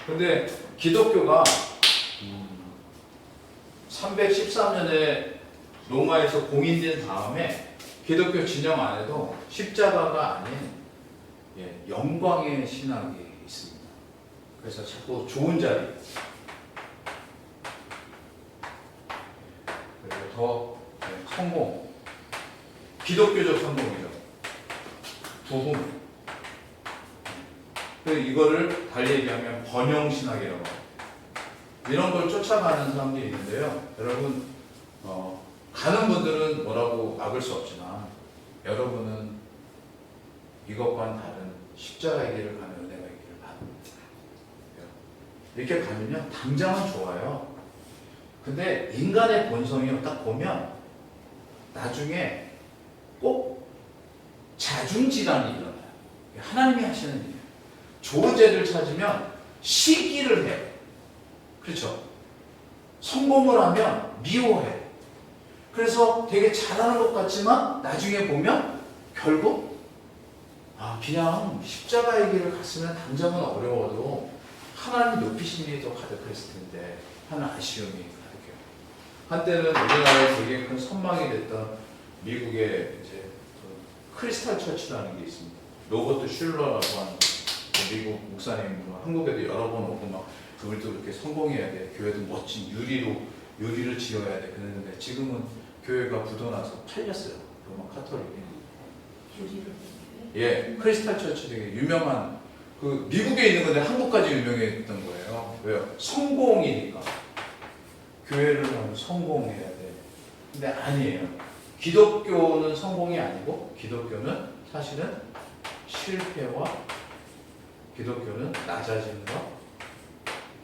근데 기독교가 313년에 로마에서 공인된 다음에 기독교 진영 안에도 십자가가 아닌 영광의 신학이 있습니다. 그래서 자꾸 좋은 자리, 그리고 더 성공, 기독교적 성공이죠. 부흥. 이거를 달리 얘기하면 번영신학이라고 합니다. 이런 걸 쫓아가는 사람들이 있는데요. 여러분, 가는 분들은 뭐라고 막을 수 없지만 여러분은 이것과는 다른 십자가의 길을 가는 은혜가 있기를 바랍니다. 이렇게 가면요, 당장은 좋아요. 근데 인간의 본성이 딱 보면 나중에 꼭 자중질환이 일어나요. 하나님이 하시는 일이에요. 좋은 죄를 찾으면 시기를 해. 그렇죠? 성공을 하면 미워해. 그래서 되게 잘하는 것 같지만 나중에 보면 결국 그냥 십자가의 길을 갔으면 당장은 어려워도 하나님 높이심이 더 가득했을 텐데 하는 아쉬움이 가득해요. 한때는 우리나라에 되게 큰 선망이 됐던 미국의 이제 크리스탈 처치라는 게 있습니다. 로버트 슐러라고 하는 미국 목사님, 한국에도 여러 번 오고 막 그들도 그렇게 성공해야 돼. 교회도 멋진 유리를 지어야 돼. 그랬는데 지금은 교회가 굳어나서 팔렸어요. 로마 카톨릭이. 크리스탈 처치 되게 유명한 미국에 있는 건데 한국까지 유명했던 거예요. 왜요? 성공이니까. 교회를 하면 성공해야 돼. 근데 아니에요. 기독교는 성공이 아니고 기독교는 사실은 실패와 기독교는 낮아짐과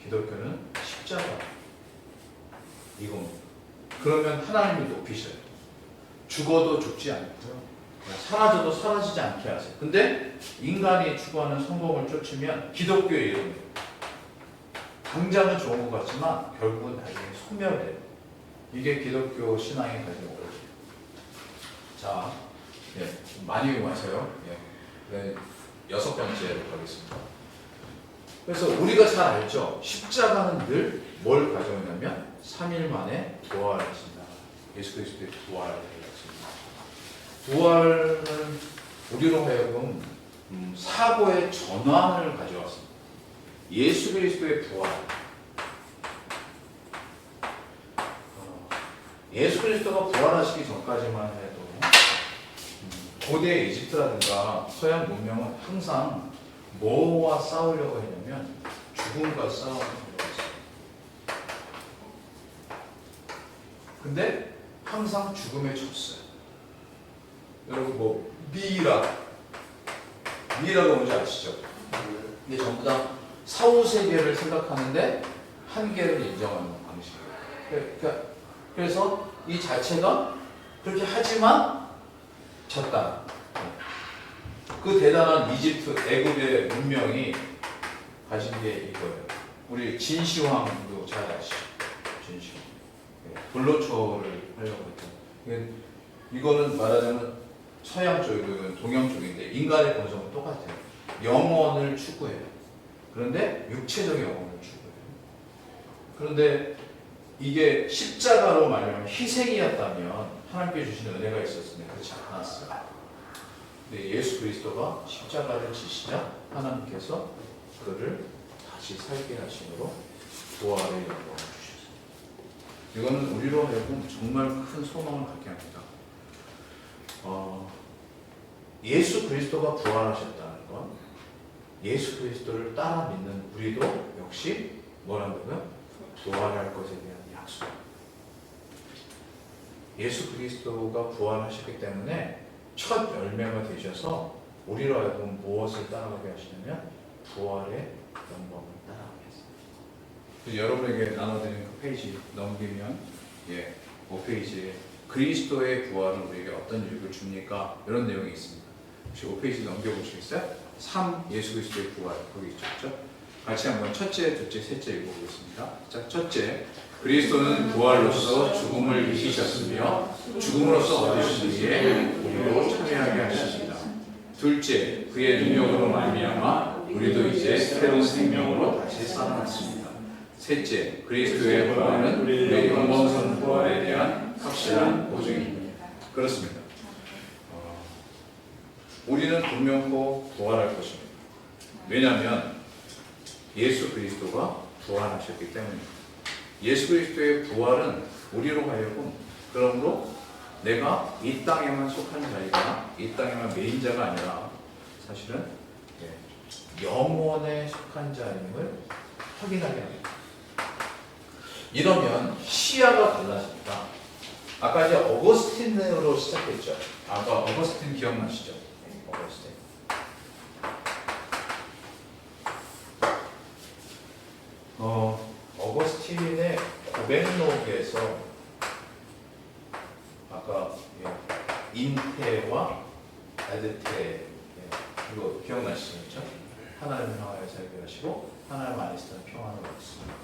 기독교는 십자가 이겁니다. 그러면 하나님을 높이셔요. 죽어도 죽지 않고요. 사라져도 사라지지 않게 하세요. 근데 인간이 추구하는 성공을 쫓으면 기독교의 이름이에요. 당장은 좋은 것 같지만 결국은 나중에 소멸돼요. 이게 기독교 신앙의 가진 원리예요. 자, 많이 마세요. 네, 6번째로 가겠습니다. 그래서 우리가 잘 알죠. 십자가는 늘 뭘 가져오냐면 3일 만에 부활하신다. 예수 그리스도의 부활을 가져왔습니다. 부활은 우리로 하여금 사고의 전환을 가져왔습니다. 예수 그리스도의 부활. 예수 그리스도가 부활하시기 전까지만 해도 고대 이집트라든가 서양 문명은 항상 뭐와 싸우려고 했냐면 죽음과 싸우려고 했어요. 근데 항상 죽음에 졌어요. 여러분 뭐 미이라가 뭔지 아시죠? 이게 전부 다 사후세계를 생각하는데 한계를 인정하는 방식이에요. 그래서 이 자체가 그렇게 하지만 졌다. 그 대단한 이집트, 애굽의 문명이 가진 게 이거예요. 우리 진시황도 잘 아시죠? 진시황. 불로초를 하려고 했죠. 이거는 말하자면 서양 쪽이고 동양 쪽인데 인간의 본성은 똑같아요. 영원을 추구해요. 그런데 육체적 영혼을 추구해요. 그런데 이게 십자가로 말하면 희생이었다면 하나님께 주시는 은혜가 있었으면 그렇지 않았어요. 근데 예수 그리스도가 십자가를 지시자 하나님께서 그를 다시 살게 하심으로 부활의 영광을 주셨어요. 이거는 우리로 하여금 정말 큰 소망을 갖게 합니다. 예수 그리스도가 부활하셨다는 건 예수 그리스도를 따라 믿는 우리도 역시 뭐라고요? 부활할 것에 대한 약속. 예수 그리스도가 부활하셨기 때문에 첫 열매가 되셔서 우리로 하여금 무엇을 따라가게 하시냐면 부활의 영광을 따라가게 했습니다. 여러분에게 나눠드린 그 페이지 넘기면 5페이지에 그리스도의 부활은 우리에게 어떤 유익을 줍니까? 이런 내용이 있습니다. 혹시 5페이지 넘겨보시겠어요? 3. 예수 그리스도의 부활 거기 있죠? 같이 한번 첫째, 둘째, 셋째 읽어보겠습니다. 자, 첫째, 그리스도는 부활로서 죽음을 이기셨으며 죽음으로써 얻으시기에 우리로 참여하게 하십니다. 둘째, 그의 능력으로 말미암아 우리도 이제 새로운 생명으로 다시 살아났습니다. 셋째, 그리스도의 부활은 우리의 영광스러운 부활에 대한 확실한 보증입니다. 그렇습니다. 우리는 분명코 부활할 것입니다. 왜냐하면 예수 그리스도가 부활하셨기 때문입니다. 예수 그리스도의 부활은 우리로 하여금 그러므로 내가 이 땅에만 속한 자이거나 이 땅에만 메인 자가 아니라 사실은 영원에 속한 자임을 확인하게 합니다. 이러면 시야가 달라집니다. 아까 이제 어거스틴으로 시작했죠. 아까 어거스틴 기억나시죠? 어거스틴. 어거스틴의 고백록에서 아까 인태와 에드태 이거 기억나시죠? 하나님을 향하여 살게 하시고 하나님 안에서는 평안을 얻습니다.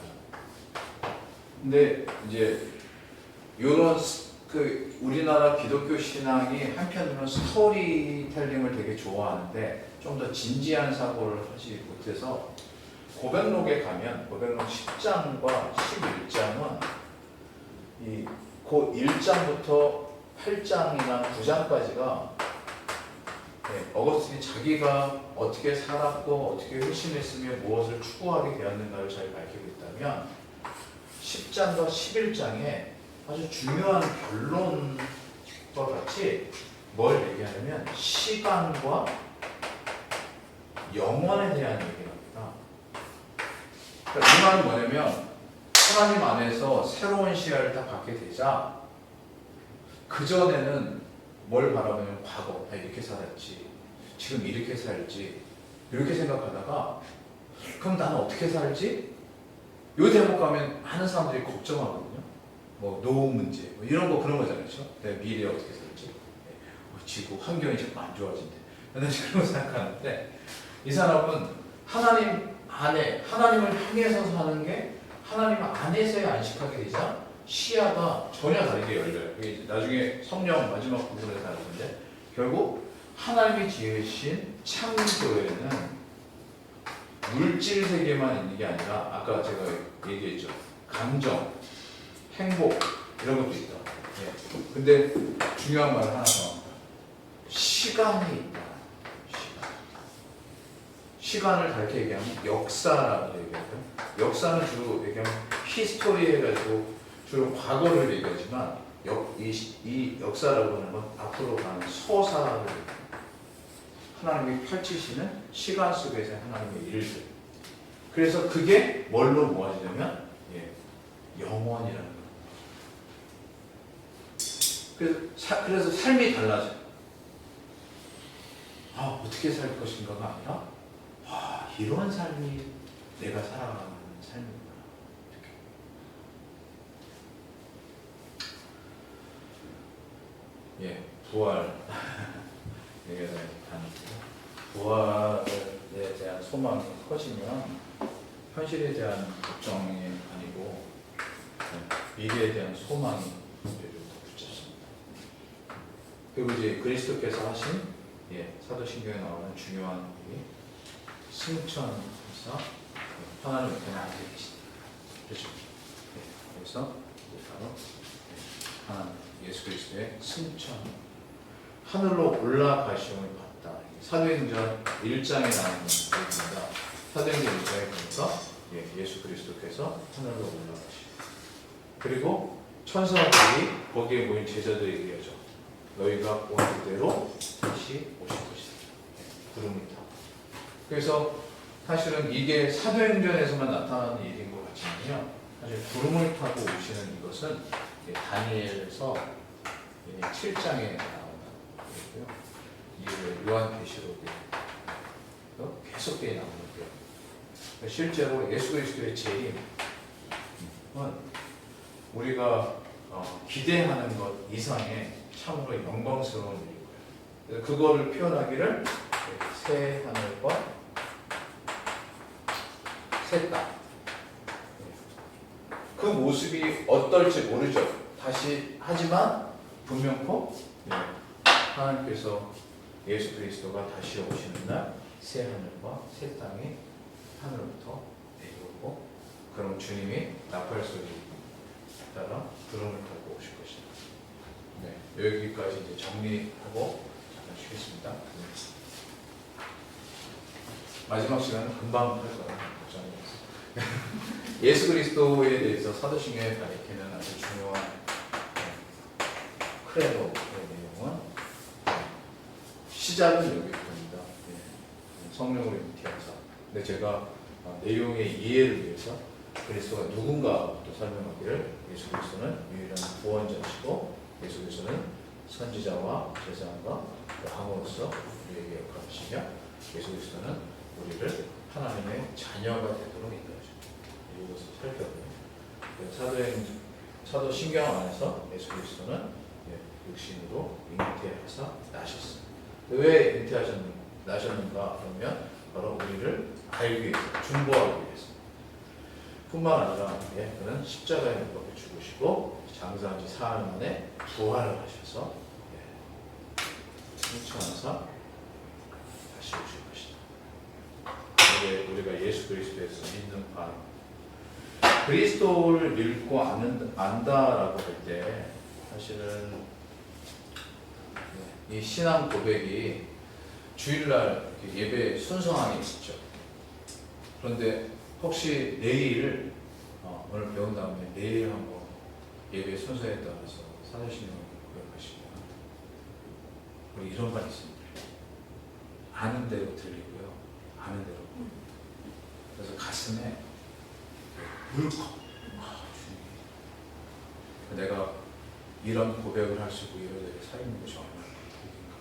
근데 이제 이런 그 우리나라 기독교 신앙이 한편으로는 스토리텔링을 되게 좋아하는데 좀 더 진지한 사고를 하지 못해서 고백록에 가면 고백록 10장과 11장은 그 1장부터 8장이나 9장까지가 어거스틴이 자기가 어떻게 살았고 어떻게 회심했으며 무엇을 추구하게 되었는가를 잘 밝히고 있다면 10장과 11장에 아주 중요한 결론과 같이 뭘 얘기하냐면 시간과 영원에 대한 얘기를 합니다. 그러니까 이 말은 뭐냐면 하나님 안에서 새로운 시야를 딱 갖게 되자 그전에는 뭘 바라보냐면 과거, 이렇게 살았지, 지금 이렇게 살지 이렇게 생각하다가 그럼 나는 어떻게 살지? 요 대목 가면 많은 사람들이 걱정하거든요. 뭐 노후 문제 뭐 이런 거 그런 거잖아요. 그렇죠? 내가 미래에 어떻게 살지? 지구 환경이 자꾸 안 좋아진대. 나는 그런 거 생각하는데 이 사람은 하나님 안에 하나님을 향해서 사는 게 하나님 안에서의 안식하게 되자 시야가 전혀 다르게 열려요. 나중에 성령 마지막 부분에서 나오는데 결국 하나님이 지으신 창조에는 물질 세계만 있는 게 아니라 아까 제가 얘기했죠. 감정, 행복 이런 것도 있다. 예. 근데 중요한 말 하나 더 합니다. 시간이 있다. 시간을 다르게 얘기하면 역사라고 얘기하죠. 역사는 주로 얘기하면 히스토리 해가지고 주로 과거를 얘기하지만 이 역사라고 하는 건 앞으로 가는 서사를 얘기합니다. 하나님이 펼치시는 시간 속에서 하나님의 일들. 그래서 그게 뭘로 모아지냐면 영원이라는 거예요. 그래서 삶이 달라져요. 어떻게 살 것인가가 아니라 이런 삶이 내가 살아가는 삶이구나. 이렇게. 부활. 얘기가 다니고 부활에 대한 소망이 커지면 현실에 대한 걱정이 아니고 미래에 대한 소망이 더 붙잡습니다. 그리고 이제 그리스도께서 하신 사도신경에 나오는 중요한 일이 승천해서 하나님 옆에 앉아 계시다. 그렇죠? 그래서 바로 하나님 예수 그리스도의 승천, 하늘로 올라가시움을 봤다. 사도행전 1장에 나오는 얘기입니다. 사도행전 1장에 보니까 예수 그리스도께서 하늘로 올라가시고, 그리고 천사들이 거기에 모인 제자들에게 얘기하죠. 너희가 온 그대로 다시 오실 것이다. 구름이 타. 그래서 사실은 이게 사도행전에서만 나타나는 일인 것 같지만요. 사실 구름을 타고 오시는 이것은 다니엘서 7장에 나온다는 거고요. 이 요한계시록에 계속되게 나오는 거예요. 실제로 예수 그리스도의 재림은 우리가 기대하는 것 이상의 참으로 영광스러운 일이고요. 그거를 표현하기를 새 하늘과 새 땅. 그 모습이 어떨지 모르죠. 하지만 분명코 하나님께서 예수 그리스도가 다시 오시는 날 새 하늘과 새 땅이 하늘부터 내려오고, 그럼 주님이 나팔 소리 따라 구름을 타고 오실 것이다. 여기까지 이제 정리하고 잠깐 쉬겠습니다. 마지막 시간은 금방 할 거예요. 걱정이 없어요. 예수 그리스도에 대해서 사도신경에 가리키는 아주 중요한 크레도의 내용은 시작은 여기입니다. 성령으로 잉태하사. 근데 제가 내용의 이해를 위해서 그리스도가 누군가부터 설명하기를, 예수 그리스도는 유일한 구원자시고 예수 그리스도는 선지자와 제사장과 왕으로서 우리에게 역할하시며 예수 그리스도는 우리를 하나님의 자녀가 되도록 인도하십니다. 이것을 살펴보면 사도신경 안에서 예수 그리스도는 육신으로 잉태하사 나셨습니다. 왜 나셨는가 그러면 바로 우리를 알기 위해서, 중보하기 위해서. 뿐만 아니라 그는 십자가에 못 박혀 죽으시고 장사한 지 사흘 만에 부활을 하셔서 승천하사 다시 오실 것이다. 우리가 예수 그리스도에서 믿는 바, 그리스도를 믿고 안다라고 할 때 사실은 이 신앙 고백이 주일날 예배 순서안에 있죠. 그런데 혹시 내일 오늘 배운 다음에 내일 한번 예배 순서에 따라서 사도신경을 고백하시면 우리 이런 말 있습니다. 아는 대로 들리고요, 아는 대로. 그래서 가슴에 울컥. 내가 이런 고백을 할 수 있고 이런 데를 살리는 것이 얼마나 복인가.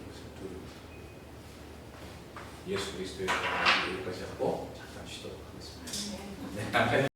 이것을 예수 그리스도의 여기까지 하고 잠깐 쉬도록 하겠습니다. 네.